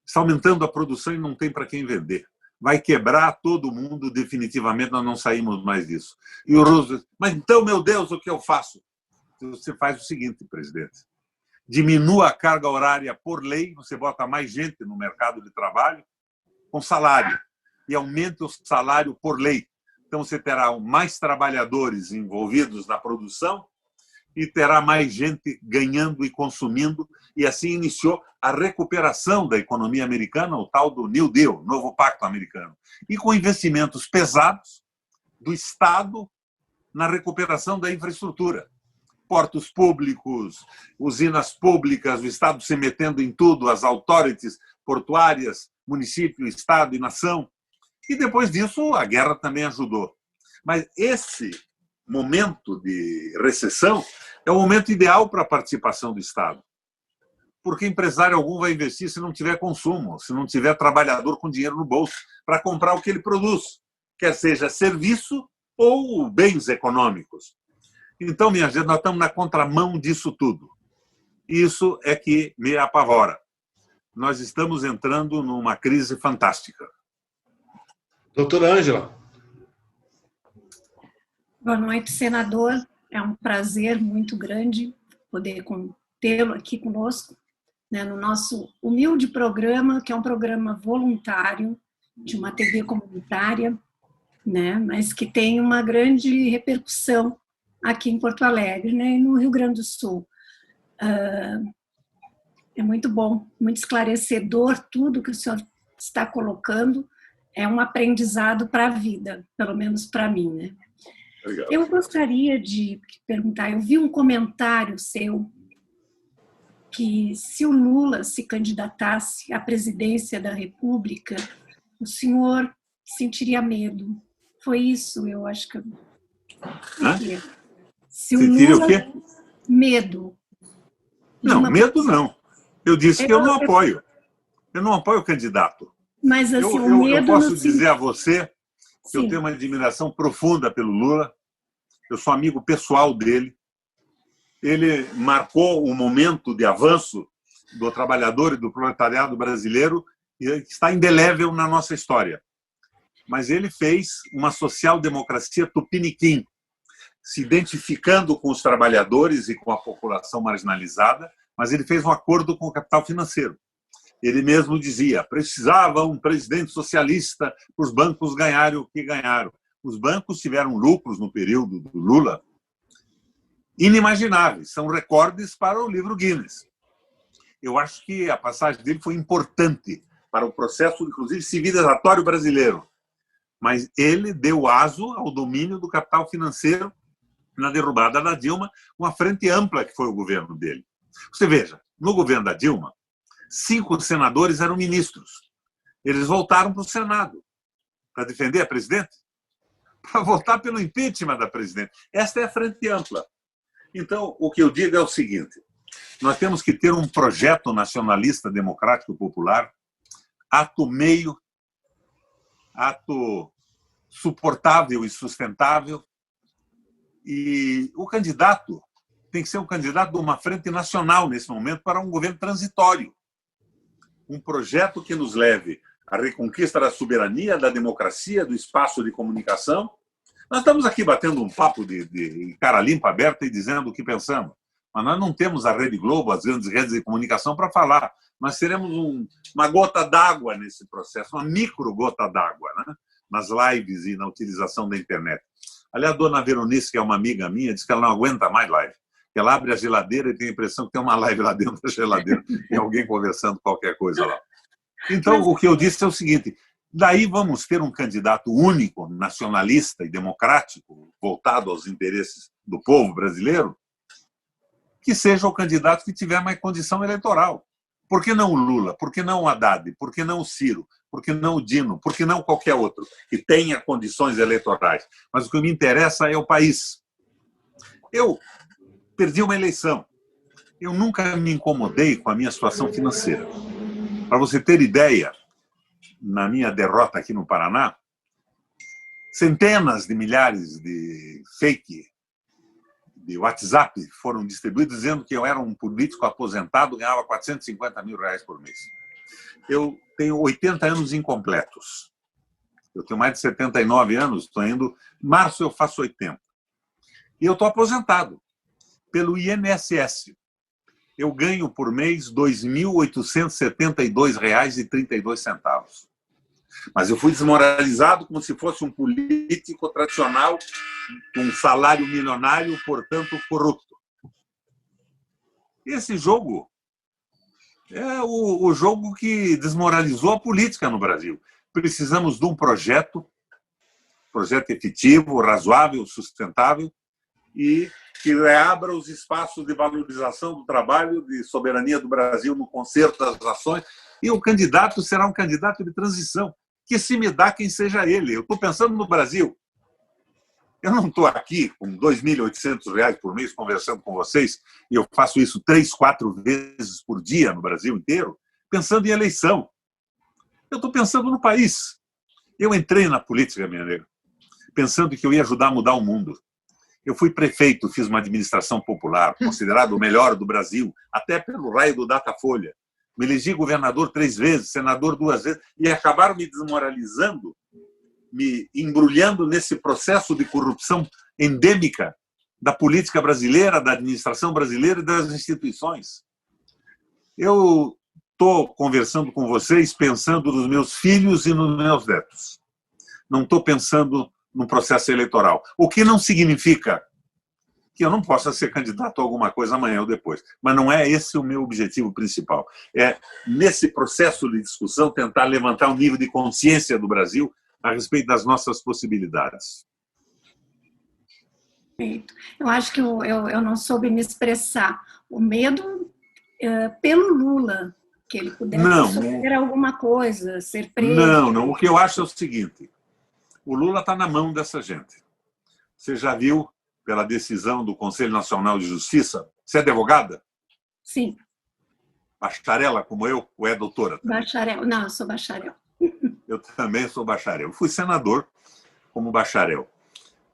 Está aumentando a produção e não tem para quem vender. Vai quebrar todo mundo definitivamente, nós não saímos mais disso. E o Roosevelt, mas então, meu Deus, o que eu faço? Você faz o seguinte, presidente, diminua a carga horária por lei, você bota mais gente no mercado de trabalho com salário e aumente o salário por lei. Então você terá mais trabalhadores envolvidos na produção e terá mais gente ganhando e consumindo, e assim iniciou a recuperação da economia americana, o tal do New Deal, novo pacto americano, e com investimentos pesados do Estado na recuperação da infraestrutura. Portos públicos, usinas públicas, o Estado se metendo em tudo, as authorities portuárias, município, Estado e nação. E depois disso, a guerra também ajudou. Mas esse momento de recessão é o momento ideal para a participação do Estado. Porque empresário algum vai investir se não tiver consumo, se não tiver trabalhador com dinheiro no bolso para comprar o que ele produz, quer seja serviço ou bens econômicos. Então, minha gente, nós estamos na contramão disso tudo. Isso é que me apavora. Nós estamos entrando numa crise fantástica. Doutora Ângela. Boa noite, senador. É um prazer muito grande poder tê-lo aqui conosco, né, no nosso humilde programa, que é um programa voluntário de uma TV comunitária, né, mas que tem uma grande repercussão aqui em Porto Alegre, né, e no Rio Grande do Sul. É muito bom, muito esclarecedor tudo que o senhor está colocando. É um aprendizado para a vida, pelo menos para mim, né? Obrigado. Eu gostaria de perguntar, eu vi um comentário seu que se o Lula se candidatasse à presidência da República, o senhor sentiria medo. Foi isso, eu acho que... Se o Sentiria Lula... o quê? Medo. Não, medo não. Eu disse que eu não apoio. Eu não apoio o candidato. Mas assim, eu posso dizer a você que Sim. eu tenho uma admiração profunda pelo Lula. Eu sou amigo pessoal dele. Ele marcou um momento de avanço do trabalhador e do proletariado brasileiro e está indelével na nossa história. Mas ele fez uma social-democracia tupiniquim, se identificando com os trabalhadores e com a população marginalizada, mas ele fez um acordo com o capital financeiro. Ele mesmo dizia, precisava um presidente socialista para os bancos ganharem o que ganharam. Os bancos tiveram lucros no período do Lula inimagináveis, são recordes para o livro Guinness. Eu acho que a passagem dele foi importante para o processo, inclusive, civilizatório brasileiro. Mas ele deu aso ao domínio do capital financeiro na derrubada da Dilma, uma frente ampla que foi o governo dele. Você veja, no governo da Dilma, 5 senadores eram ministros. Eles voltaram para o Senado para defender a presidente, para votar pelo impeachment da presidente. Esta é a frente ampla. Então, o que eu digo é o seguinte, nós temos que ter um projeto nacionalista, democrático, popular, ato meio, ato suportável e sustentável, e o candidato tem que ser um candidato de uma frente nacional nesse momento para um governo transitório. Um projeto que nos leve à reconquista da soberania, da democracia, do espaço de comunicação. Nós estamos aqui batendo um papo de cara limpa, aberta e dizendo o que pensamos. Mas nós não temos a Rede Globo, as grandes redes de comunicação para falar. Nós teremos uma gota d'água nesse processo, uma micro gota d'água, né? Nas lives e na utilização da internet. Aliás, a dona Veronice, que é uma amiga minha, diz que ela não aguenta mais live. Ela abre a geladeira e tem a impressão que tem uma live lá dentro da geladeira, tem alguém conversando qualquer coisa lá. Então, o que eu disse é o seguinte, daí vamos ter um candidato único, nacionalista e democrático, voltado aos interesses do povo brasileiro, que seja o candidato que tiver mais condição eleitoral. Por que não o Lula? Por que não o Haddad? Por que não o Ciro? Por que não o Dino? Por que não qualquer outro que tenha condições eleitorais? Mas o que me interessa é o país. Eu perdi uma eleição. Eu nunca me incomodei com a minha situação financeira. Para você ter ideia, na minha derrota aqui no Paraná, centenas de milhares de fake de WhatsApp foram distribuídos dizendo que eu era um político aposentado, ganhava R$450 mil por mês. Eu tenho 80 anos incompletos. Eu tenho mais de 79 anos, estou indo... Em março eu faço 80. E eu estou aposentado pelo INSS. Eu ganho por mês R$ 2.872,32. Mas eu fui desmoralizado como se fosse um político tradicional, com um salário milionário, portanto, corrupto. Esse jogo é o jogo que desmoralizou a política no Brasil. Precisamos de um projeto efetivo, razoável, sustentável, e que reabra os espaços de valorização do trabalho, de soberania do Brasil no concerto das ações. E o candidato será um candidato de transição, que se me dá quem seja ele. Eu estou pensando no Brasil. Eu não estou aqui com R$ 2.800 por mês conversando com vocês, e eu faço isso 3, 4 vezes por dia no Brasil inteiro, pensando em eleição. Eu estou pensando no país. Eu entrei na política, minha nega, pensando que eu ia ajudar a mudar o mundo. Eu fui prefeito, fiz uma administração popular, considerado o melhor do Brasil, até pelo raio do Datafolha. Me elegi governador 3 vezes, senador 2 vezes, e acabaram me desmoralizando, me embrulhando nesse processo de corrupção endêmica da política brasileira, da administração brasileira e das instituições. Eu estou conversando com vocês pensando nos meus filhos e nos meus netos. Não estou pensando no processo eleitoral. O que não significa que eu não possa ser candidato a alguma coisa amanhã ou depois. Mas não é esse o meu objetivo principal. É, nesse processo de discussão, tentar levantar o nível de consciência do Brasil a respeito das nossas possibilidades. Eu acho que eu não soube me expressar. O medo pelo Lula, que ele pudesse sofrer alguma coisa, ser preso. Não. O que eu acho é o seguinte: o Lula está na mão dessa gente. Você já viu, pela decisão do Conselho Nacional de Justiça, você é advogada? Sim. Bacharela como eu, ou é doutora? Bacharel. Não, eu sou bacharel. Eu também sou bacharel. Fui senador como bacharel.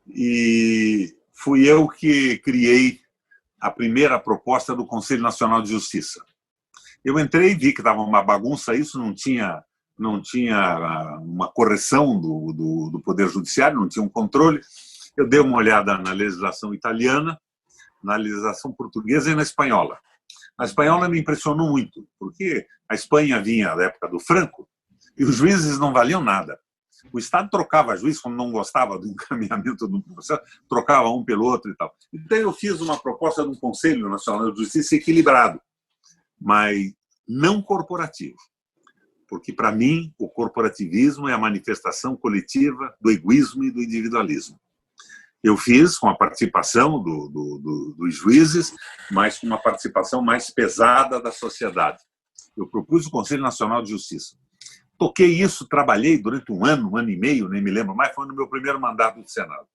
E fui eu que criei a primeira proposta do Conselho Nacional de Justiça. Eu entrei e vi que estava uma bagunça isso, não tinha uma correção do Poder Judiciário, não tinha um controle. Eu dei uma olhada na legislação italiana, na legislação portuguesa e na espanhola. A espanhola me impressionou muito, porque a Espanha vinha da época do Franco e os juízes não valiam nada. O Estado trocava juiz quando não gostava do encaminhamento do processo, trocava um pelo outro e tal. Então eu fiz uma proposta de um Conselho Nacional de Justiça equilibrado, mas não corporativo. Porque, para mim, o corporativismo é a manifestação coletiva do egoísmo e do individualismo. Eu fiz com a participação dos juízes, mas com uma participação mais pesada da sociedade. Eu propus o Conselho Nacional de Justiça. Toquei isso, trabalhei durante um ano e meio, nem me lembro mais, foi no meu primeiro mandato do Senado.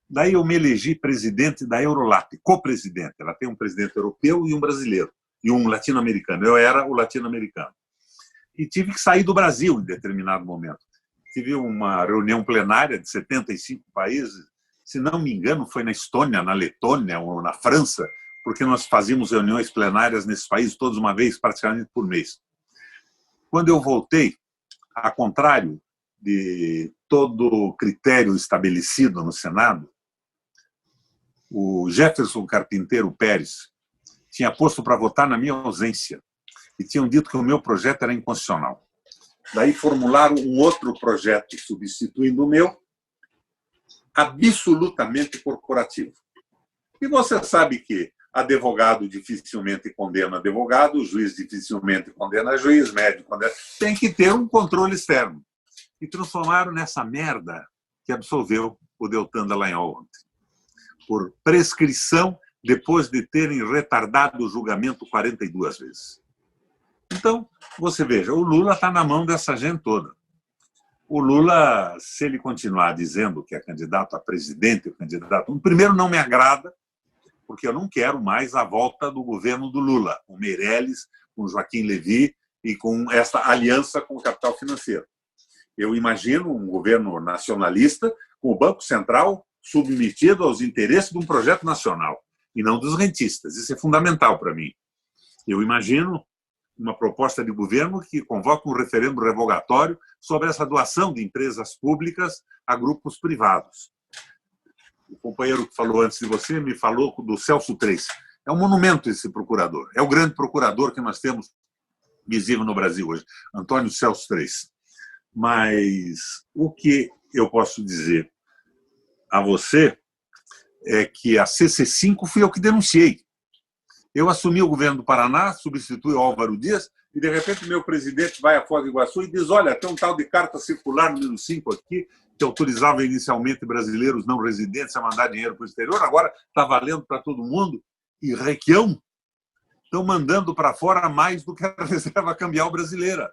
Daí eu me elegi presidente da Eurolat, co-presidente. Ela tem um presidente europeu e um brasileiro, e um latino-americano. Eu era o latino-americano. E tive que sair do Brasil em determinado momento. Tive uma reunião plenária de 75 países, se não me engano, foi na Estônia, na Letônia ou na França, porque nós fazíamos reuniões plenárias nesses países todos uma vez, praticamente por mês. Quando eu voltei, ao contrário de todo o critério estabelecido no Senado, o Jefferson Carpinteiro Pérez tinha posto para votar na minha ausência e tinham dito que o meu projeto era inconstitucional. Daí formularam um outro projeto substituindo o meu, absolutamente corporativo. E você sabe que advogado dificilmente condena advogado, juiz dificilmente condena juiz, médico condena... Tem que ter um controle externo. E transformaram nessa merda que absolveu o Deltan Dallagnol ontem, por prescrição depois de terem retardado o julgamento 42 vezes. Então, você veja, o Lula está na mão dessa gente toda. O Lula, se ele continuar dizendo que é candidato a presidente, primeiro não me agrada, porque eu não quero mais a volta do governo do Lula, com Meirelles, com Joaquim Levy e com essa aliança com o capital financeiro. Eu imagino um governo nacionalista com o Banco Central submetido aos interesses de um projeto nacional e não dos rentistas. Isso é fundamental para mim. Eu imagino uma proposta de governo que convoca um referendo revogatório sobre essa doação de empresas públicas a grupos privados. O companheiro que falou antes de você me falou do Celso Treis. É um monumento esse procurador. É o grande procurador que nós temos visível no Brasil hoje, Antônio Celso Treis. Mas o que eu posso dizer a você é que a CC5 fui eu que denunciei. Eu assumi o governo do Paraná, substitui o Álvaro Dias, e de repente meu presidente vai a Foz do Iguaçu e diz: olha, tem um tal de carta circular número 5 aqui, que autorizava inicialmente brasileiros não residentes a mandar dinheiro para o exterior, agora está valendo para todo mundo, e Requião estão mandando para fora mais do que a reserva cambial brasileira.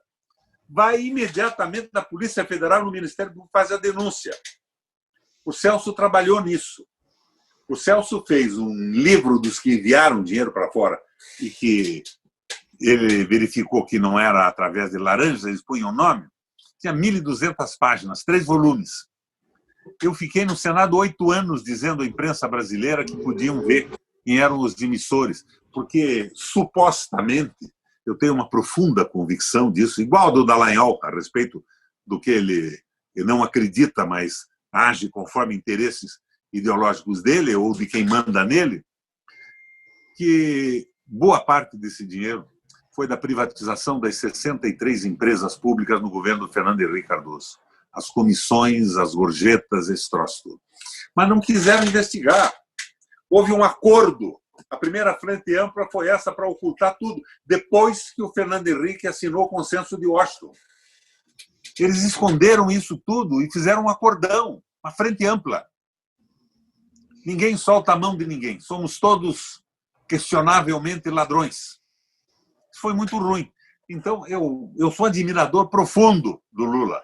Vai imediatamente da Polícia Federal no Ministério Público fazer a denúncia. O Celso trabalhou nisso. O Celso fez um livro dos que enviaram dinheiro para fora e que ele verificou que não era através de laranjas, eles punham o nome. Tinha 1.200 páginas, 3 volumes. Eu fiquei no Senado 8 anos dizendo à imprensa brasileira que podiam ver quem eram os emissores, porque, supostamente, eu tenho uma profunda convicção disso, igual a do Dallagnol, a respeito do que ele não acredita, mas age conforme interesses ideológicos dele ou de quem manda nele, que boa parte desse dinheiro foi da privatização das 63 empresas públicas no governo do Fernando Henrique Cardoso. As comissões, as gorjetas, esse troço tudo. Mas não quiseram investigar. Houve um acordo. A primeira frente ampla foi essa para ocultar tudo, depois que o Fernando Henrique assinou o consenso de Washington. Eles esconderam isso tudo e fizeram um acordão, uma frente ampla. Ninguém solta a mão de ninguém. Somos todos questionavelmente ladrões. Isso foi muito ruim. Então, eu sou admirador profundo do Lula.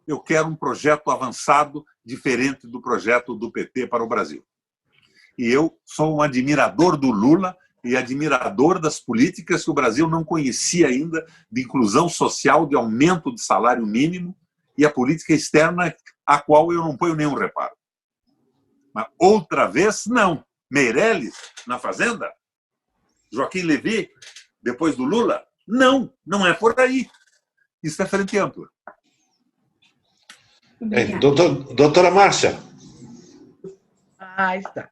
Eu quero um projeto avançado, diferente do projeto do PT para o Brasil. E eu sou um admirador do Lula e admirador das políticas que o Brasil não conhecia ainda, de inclusão social, de aumento de salário mínimo e a política externa, a qual eu não ponho nenhum reparo. Mas outra vez, não. Meirelles, na Fazenda? Joaquim Levy, depois do Lula? Não, não é por aí. Isso é frente ampla. Doutora Márcia. Está.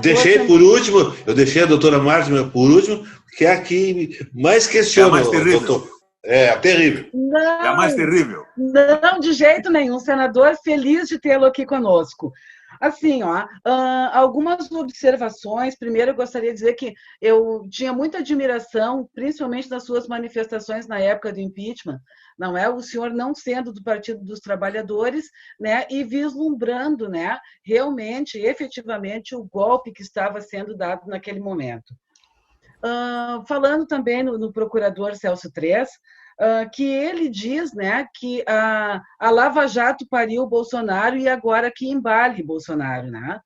Deixei por último, eu deixei a doutora Márcia por último, que é a que mais questiona. É a mais terrível. Doutor. É terrível. Não, é a mais terrível. Não, de jeito nenhum. Senador, feliz de tê-lo aqui conosco. Assim, algumas observações. Primeiro, eu gostaria de dizer que eu tinha muita admiração, principalmente das suas manifestações na época do impeachment, não é? O senhor não sendo do Partido dos Trabalhadores, né? E vislumbrando, né? Realmente, efetivamente, o golpe que estava sendo dado naquele momento. Falando também no procurador Celso Tres, que ele diz, né, que a Lava Jato pariu o Bolsonaro e agora que embale Bolsonaro, né?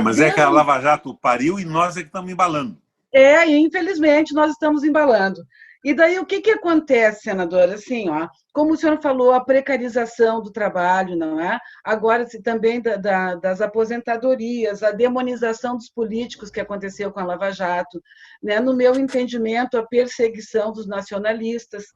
Mas é que a Lava Jato pariu e nós é que estamos embalando. E infelizmente nós estamos embalando. E daí o que acontece, senadora? Assim, como o senhor falou, a precarização do trabalho, não é? Agora também das aposentadorias, a demonização dos políticos que aconteceu com a Lava Jato, né? No meu entendimento, a perseguição dos nacionalistas.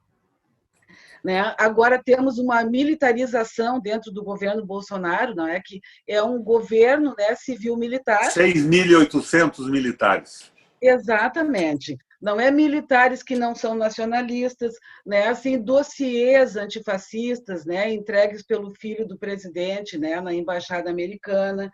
Né? Agora temos uma militarização dentro do governo Bolsonaro, não é? Que é um governo, né, civil-militar. 6.800 militares. Exatamente. Não é militares que não são nacionalistas, né? Assim, dossiês antifascistas, né? Entregues pelo filho do presidente, né? Na embaixada americana.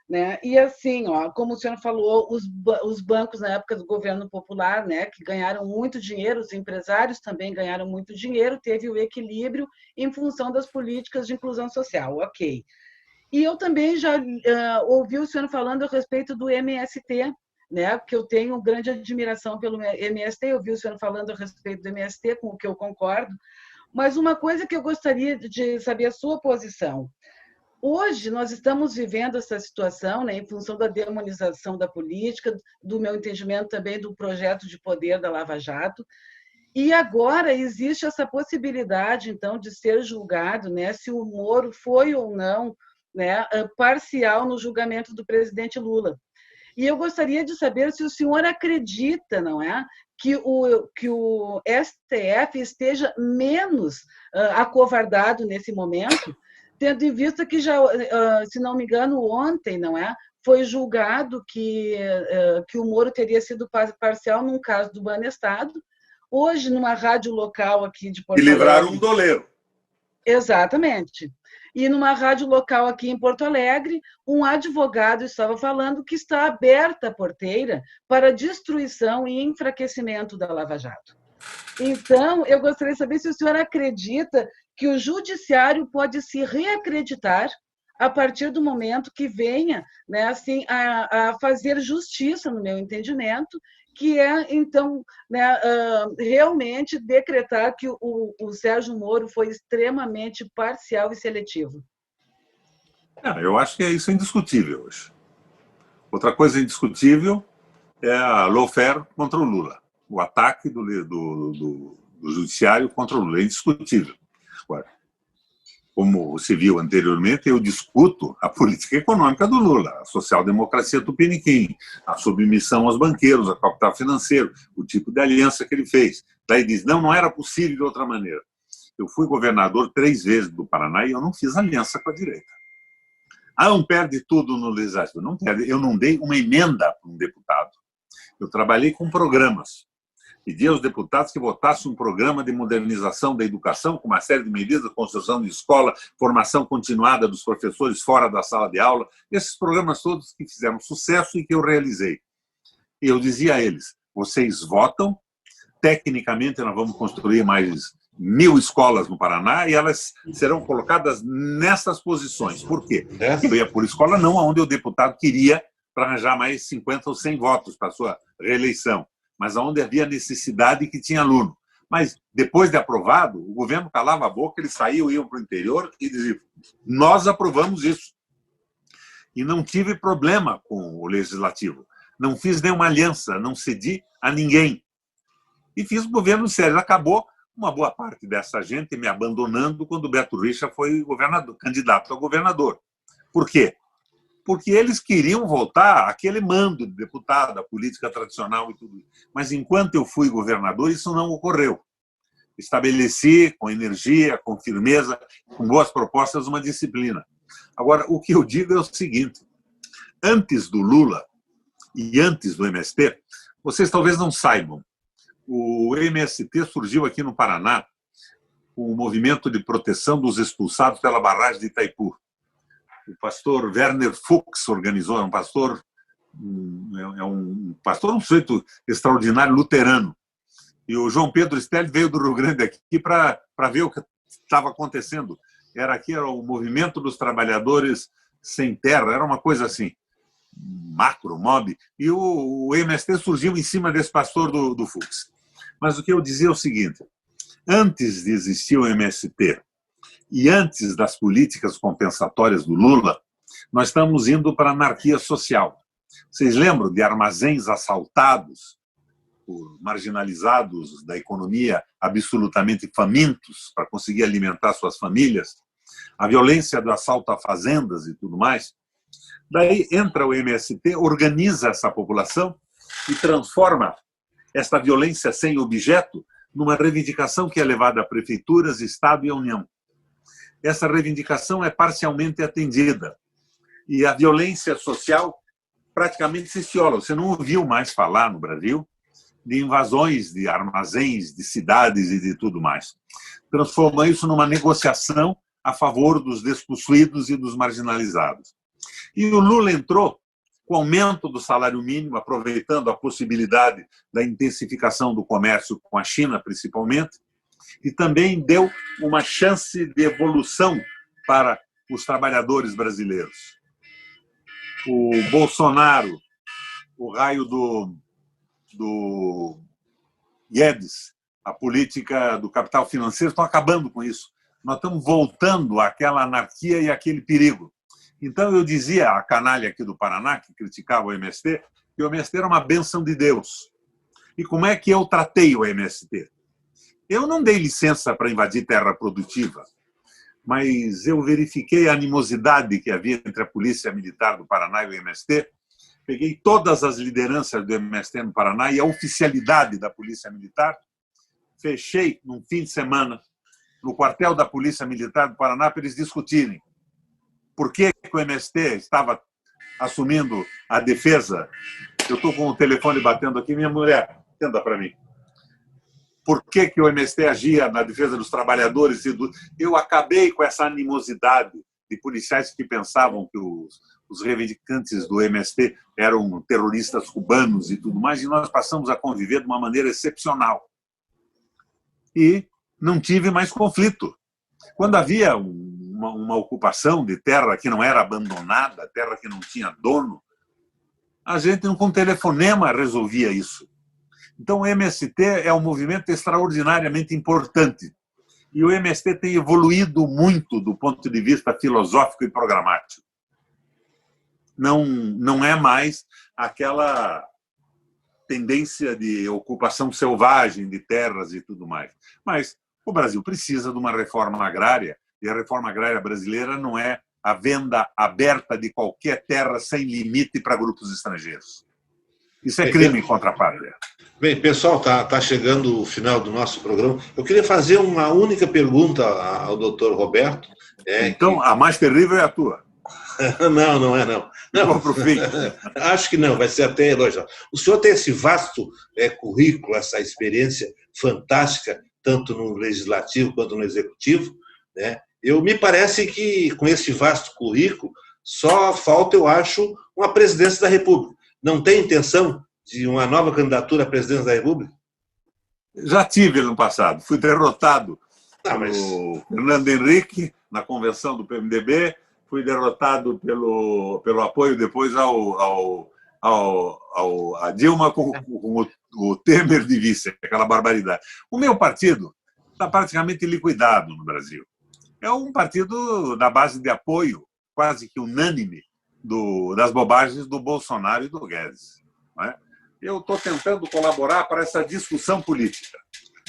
Né? E assim, como o senhor falou, os bancos na época do governo popular, né, que ganharam muito dinheiro, os empresários também ganharam muito dinheiro, teve o equilíbrio em função das políticas de inclusão social, ok. E eu também já ouvi o senhor falando a respeito do MST, né, que eu tenho grande admiração pelo MST, eu ouvi o senhor falando a respeito do MST, com o que eu concordo, mas uma coisa que eu gostaria de saber a sua posição. Hoje, nós estamos vivendo essa situação, né, em função da demonização da política, do meu entendimento também do projeto de poder da Lava Jato, e agora existe essa possibilidade, então, de ser julgado, né, se o Moro foi ou não, né, parcial no julgamento do presidente Lula. E eu gostaria de saber se o senhor acredita, não é, que o STF esteja menos acovardado nesse momento, tendo em vista que já, se não me engano, ontem, não é, foi julgado que o Moro teria sido parcial num caso do Banestado. Hoje, numa rádio local aqui de Porto Alegre... E livraram um doleiro. Exatamente. E numa rádio local aqui em Porto Alegre, um advogado estava falando que está aberta a porteira para destruição e enfraquecimento da Lava Jato. Então, eu gostaria de saber se o senhor acredita que o judiciário pode se reacreditar a partir do momento que venha, né, assim, a fazer justiça, no meu entendimento, que é, então, né, realmente decretar que o Sérgio Moro foi extremamente parcial e seletivo. Eu acho que isso é indiscutível hoje. Outra coisa indiscutível é a lawfare contra o Lula. O ataque do judiciário contra o Lula é indiscutível. Agora, como se viu anteriormente, eu discuto a política econômica do Lula, a social-democracia tupiniquim, a submissão aos banqueiros, ao capital financeiro, o tipo de aliança que ele fez. Daí diz, não era possível de outra maneira. Eu fui governador 3 vezes do Paraná e eu não fiz aliança com a direita. Não perde tudo no legislativo. Não perde. Eu não dei uma emenda para um deputado. Eu trabalhei com programas. Pedi aos deputados que votassem um programa de modernização da educação, com uma série de medidas, construção de escola, formação continuada dos professores fora da sala de aula, esses programas todos que fizeram sucesso e que eu realizei. E eu dizia a eles, vocês votam, tecnicamente nós vamos construir mais 1000 escolas no Paraná e elas serão colocadas nessas posições. Por quê? Eu ia por escola não onde o deputado queria para arranjar mais 50 ou 100 votos para a sua reeleição, mas onde havia necessidade e que tinha aluno. Mas, depois de aprovado, o governo calava a boca, eles saíam, iam para o interior e diziam, nós aprovamos isso. E não tive problema com o legislativo. Não fiz nenhuma aliança, não cedi a ninguém. E fiz o governo sério. Acabou uma boa parte dessa gente me abandonando quando o Beto Richa foi candidato a governador. Por quê? Porque eles queriam voltar àquele mando de deputado, a política tradicional e tudo. Mas enquanto eu fui governador, isso não ocorreu. Estabeleci com energia, com firmeza, com boas propostas, uma disciplina. Agora, o que eu digo é o seguinte, antes do Lula e antes do MST, vocês talvez não saibam, o MST surgiu aqui no Paraná com o movimento de proteção dos expulsados pela barragem de Itaipu. O pastor Werner Fuchs organizou, é um pastor, um sujeito extraordinário, luterano. E o João Pedro Stelli veio do Rio Grande aqui para ver o que estava acontecendo. Era o movimento dos trabalhadores sem terra, era uma coisa assim, macro, mob. E o MST surgiu em cima desse pastor do Fuchs. Mas o que eu dizia é o seguinte, antes de existir o MST, e antes das políticas compensatórias do Lula, nós estamos indo para a anarquia social. Vocês lembram de armazéns assaltados por marginalizados da economia, absolutamente famintos para conseguir alimentar suas famílias? A violência do assalto a fazendas e tudo mais? Daí entra o MST, organiza essa população e transforma esta violência sem objeto numa reivindicação que é levada a prefeituras, Estado e a União. Essa reivindicação é parcialmente atendida. E a violência social praticamente se estiola. Você não ouviu mais falar no Brasil de invasões de armazéns, de cidades e de tudo mais. Transforma isso numa negociação a favor dos despossuídos e dos marginalizados. E o Lula entrou com o aumento do salário mínimo, aproveitando a possibilidade da intensificação do comércio com a China, principalmente, e também deu uma chance de evolução para os trabalhadores brasileiros. O Bolsonaro, o raio do Guedes, a política do capital financeiro, estão acabando com isso. Nós estamos voltando àquela anarquia e àquele perigo. Então, eu dizia à canalha aqui do Paraná, que criticava o MST, que o MST era uma bênção de Deus. E como é que eu tratei o MST? Eu não dei licença para invadir terra produtiva, mas eu verifiquei a animosidade que havia entre a Polícia Militar do Paraná e o MST, peguei todas as lideranças do MST no Paraná e a oficialidade da Polícia Militar, fechei num fim de semana no quartel da Polícia Militar do Paraná para eles discutirem por que o MST estava assumindo a defesa. Eu estou com o telefone batendo aqui, minha mulher, atenda para mim. Por que o MST agia na defesa dos trabalhadores? Eu acabei com essa animosidade de policiais que pensavam que os reivindicantes do MST eram terroristas cubanos e tudo mais, e nós passamos a conviver de uma maneira excepcional. E não tive mais conflito. Quando havia uma ocupação de terra que não era abandonada, terra que não tinha dono, a gente com telefonema resolvia isso. Então, o MST é um movimento extraordinariamente importante. E o MST tem evoluído muito do ponto de vista filosófico e programático. não é mais aquela tendência de ocupação selvagem de terras e tudo mais. Mas o Brasil precisa de uma reforma agrária, e a reforma agrária brasileira não é a venda aberta de qualquer terra sem limite para grupos estrangeiros. Isso é crime contra a pátria. Bem, pessoal, tá chegando o final do nosso programa. Eu queria fazer uma única pergunta ao doutor Roberto. Então, a mais terrível é a tua. Não é não. Vamos para o fim. Acho que não, vai ser até elogiado. O senhor tem esse vasto currículo, essa experiência fantástica, tanto no legislativo quanto no executivo, né? Me parece que com esse vasto currículo só falta, eu acho, uma presidência da República. Não tem intenção de uma nova candidatura à presidência da República? Já tive no passado. Fui derrotado pelo Fernando Henrique na convenção do PMDB, fui derrotado pelo apoio depois a Dilma com o Temer de vice, aquela barbaridade. O meu partido está praticamente liquidado no Brasil. É um partido da base de apoio quase que unânime das bobagens do Bolsonaro e do Guedes. Não é? Eu estou tentando colaborar para essa discussão política.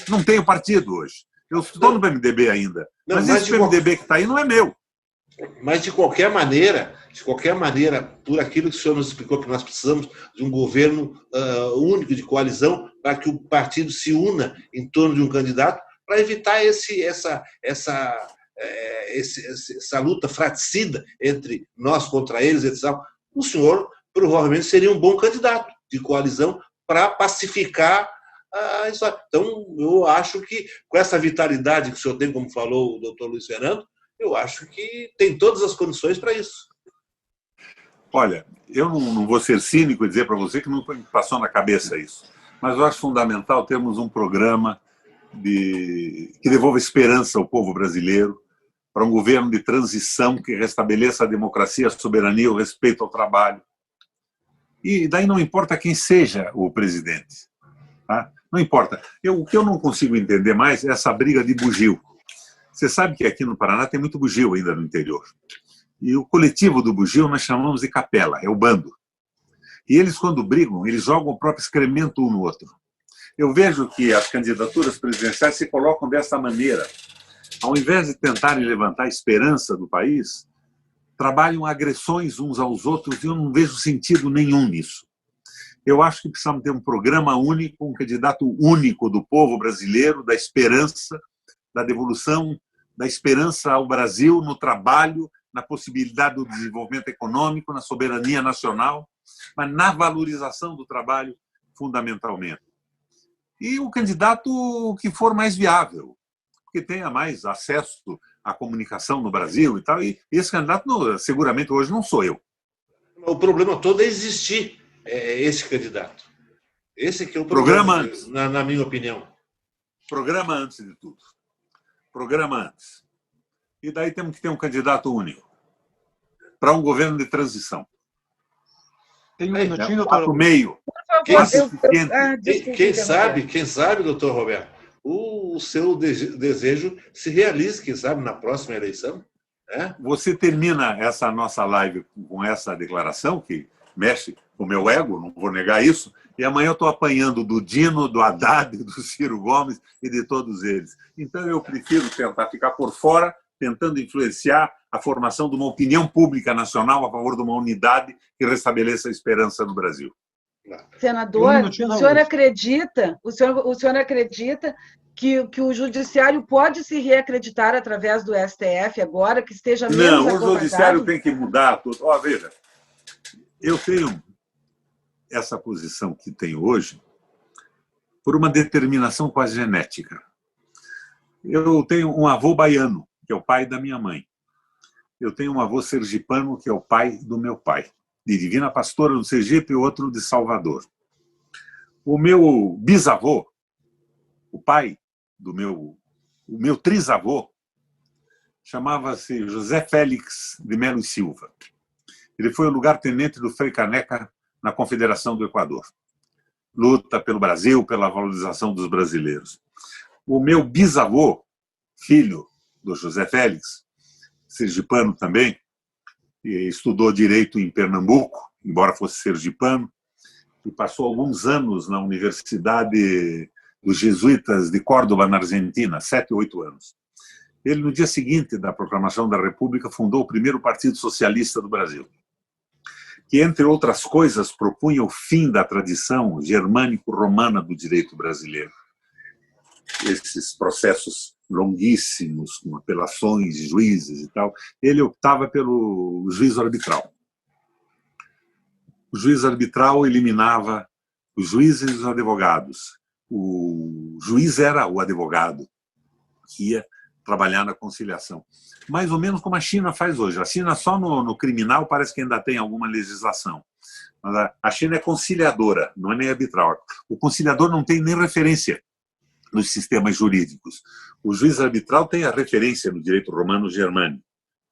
Não tenho partido hoje. Eu estou no PMDB ainda, mas esse PMDB que está aí não é meu. Mas, de qualquer maneira, por aquilo que o senhor nos explicou, que nós precisamos de um governo único, de coalizão, para que o partido se una em torno de um candidato, para evitar essa luta fratricida entre nós contra eles, etc. O senhor provavelmente seria um bom candidato de coalizão para pacificar a história. Então, eu acho que, com essa vitalidade que o senhor tem, como falou o doutor Luiz Fernando, eu acho que tem todas as condições para isso. Olha, eu não vou ser cínico e dizer para você que não me passou na cabeça isso, mas eu acho fundamental termos um programa que devolva esperança ao povo brasileiro, para um governo de transição que restabeleça a democracia, a soberania, o respeito ao trabalho. E daí não importa quem seja o presidente. Tá? Não importa. O que eu não consigo entender mais é essa briga de bugio. Você sabe que aqui no Paraná tem muito bugio ainda no interior. E o coletivo do bugio nós chamamos de capela, é o bando. E eles, quando brigam, eles jogam o próprio excremento um no outro. Eu vejo que as candidaturas presidenciais se colocam dessa maneira. Ao invés de tentarem levantar a esperança do país, trabalham agressões uns aos outros e eu não vejo sentido nenhum nisso. Eu acho que precisamos ter um programa único, um candidato único do povo brasileiro, da esperança, da devolução da esperança ao Brasil no trabalho, na possibilidade do desenvolvimento econômico, na soberania nacional, mas na valorização do trabalho, fundamentalmente. E o candidato que for mais viável, que tenha mais acesso à comunicação no Brasil e tal. E esse candidato, seguramente, hoje não sou eu. O problema todo é existir esse candidato. Esse que é o programa antes, na minha opinião. Programa antes de tudo. Programa antes. E daí temos que ter um candidato único para um governo de transição. Tem um minutinho, doutor. Meio. Quem sabe, doutor Roberto, o seu desejo se realize, quem sabe, na próxima eleição. Né? Você termina essa nossa live com essa declaração, que mexe com o meu ego, não vou negar isso, e amanhã eu estou apanhando do Dino, do Haddad, do Ciro Gomes e de todos eles. Então eu prefiro tentar ficar por fora, tentando influenciar a formação de uma opinião pública nacional a favor de uma unidade que restabeleça a esperança no Brasil. Senador, o senhor acredita que o judiciário pode se reacreditar através do STF agora, que esteja menos acovardado? Não, o judiciário tem que mudar tudo. Veja, eu tenho essa posição que tenho hoje por uma determinação quase genética. Eu tenho um avô baiano, que é o pai da minha mãe. Eu tenho um avô sergipano, que é o pai do meu pai, de Divina Pastora do Sergipe e outro de Salvador. O meu bisavô, o pai do o meu trisavô, chamava-se José Félix de Melo e Silva. Ele foi o lugar-tenente do Frei Caneca na Confederação do Equador. Luta pelo Brasil, pela valorização dos brasileiros. O meu bisavô, filho do José Félix, sergipano também, estudou direito em Pernambuco, embora fosse sergipano, e passou alguns anos na Universidade dos Jesuítas de Córdoba, na Argentina, 7 ou 8 anos. Ele, no dia seguinte da proclamação da República, fundou o primeiro Partido Socialista do Brasil, que, entre outras coisas, propunha o fim da tradição germânico-romana do direito brasileiro. Esses processos longuíssimos, com apelações, juízes e tal, ele optava pelo juízo arbitral. O juiz arbitral eliminava os juízes e os advogados. O juiz era o advogado que ia trabalhar na conciliação. Mais ou menos como a China faz hoje. A China só no criminal parece que ainda tem alguma legislação. Mas a China é conciliadora, não é nem arbitral. O conciliador não tem nem referência nos sistemas jurídicos. O juiz arbitral tem a referência no direito romano-germânico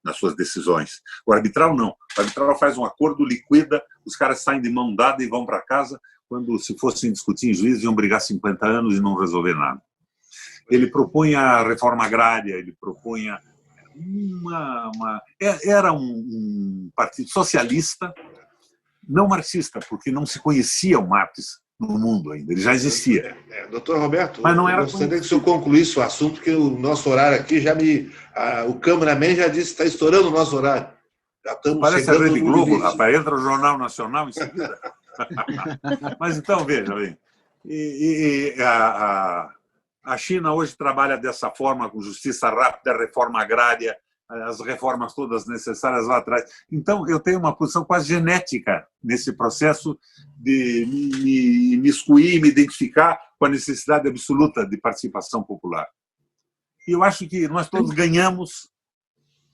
nas suas decisões. O arbitral não. O arbitral faz um acordo, liquida, os caras saem de mão dada e vão para casa, quando, se fossem discutir em juízo, iam brigar 50 anos e não resolver nada. Ele propunha a reforma agrária, ele propunha era um partido socialista, não marxista, porque não se conhecia o Marx no mundo ainda, ele já existia. Doutor Roberto, mas não era eu gostaria que o senhor concluísse o assunto, porque o nosso horário aqui o cameraman já disse que está estourando o nosso horário. Já estamos Parece a Rede Globo, limite. rapaz, entra o Jornal Nacional em seguida. Mas então, veja bem, a China hoje trabalha dessa forma, com justiça rápida, reforma agrária, as reformas todas necessárias lá atrás. Então, eu tenho uma posição quase genética nesse processo de me imiscuir, me identificar com a necessidade absoluta de participação popular. E eu acho que nós todos ganhamos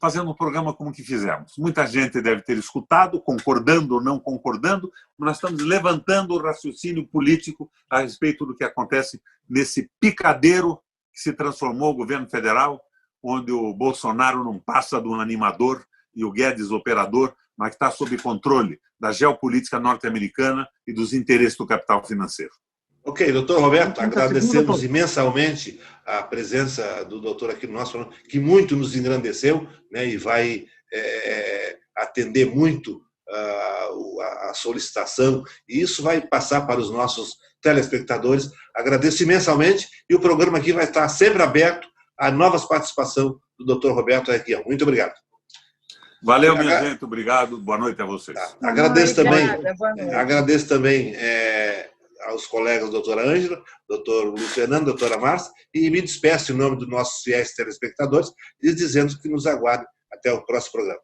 fazendo um programa como o que fizemos. Muita gente deve ter escutado, concordando ou não concordando, mas nós estamos levantando o raciocínio político a respeito do que acontece nesse picadeiro que se transformou o governo federal, onde o Bolsonaro não passa de um animador e o Guedes operador, mas que está sob controle da geopolítica norte-americana e dos interesses do capital financeiro. Ok, doutor Roberto, agradecemos imensamente a presença do doutor aqui no nosso programa, que muito nos engrandeceu, né, e vai atender muito a solicitação, e isso vai passar para os nossos telespectadores. Agradeço imensamente, e o programa aqui vai estar sempre aberto a novas participações do doutor Roberto Requião. Muito obrigado. Valeu, minha gente, obrigado. Boa noite a vocês. Agradeço também aos colegas doutora Ângela, doutor Luiz Fernando, doutora Márcia, e me despeço em nome dos nossos fiéis telespectadores, dizendo que nos aguardem até o próximo programa.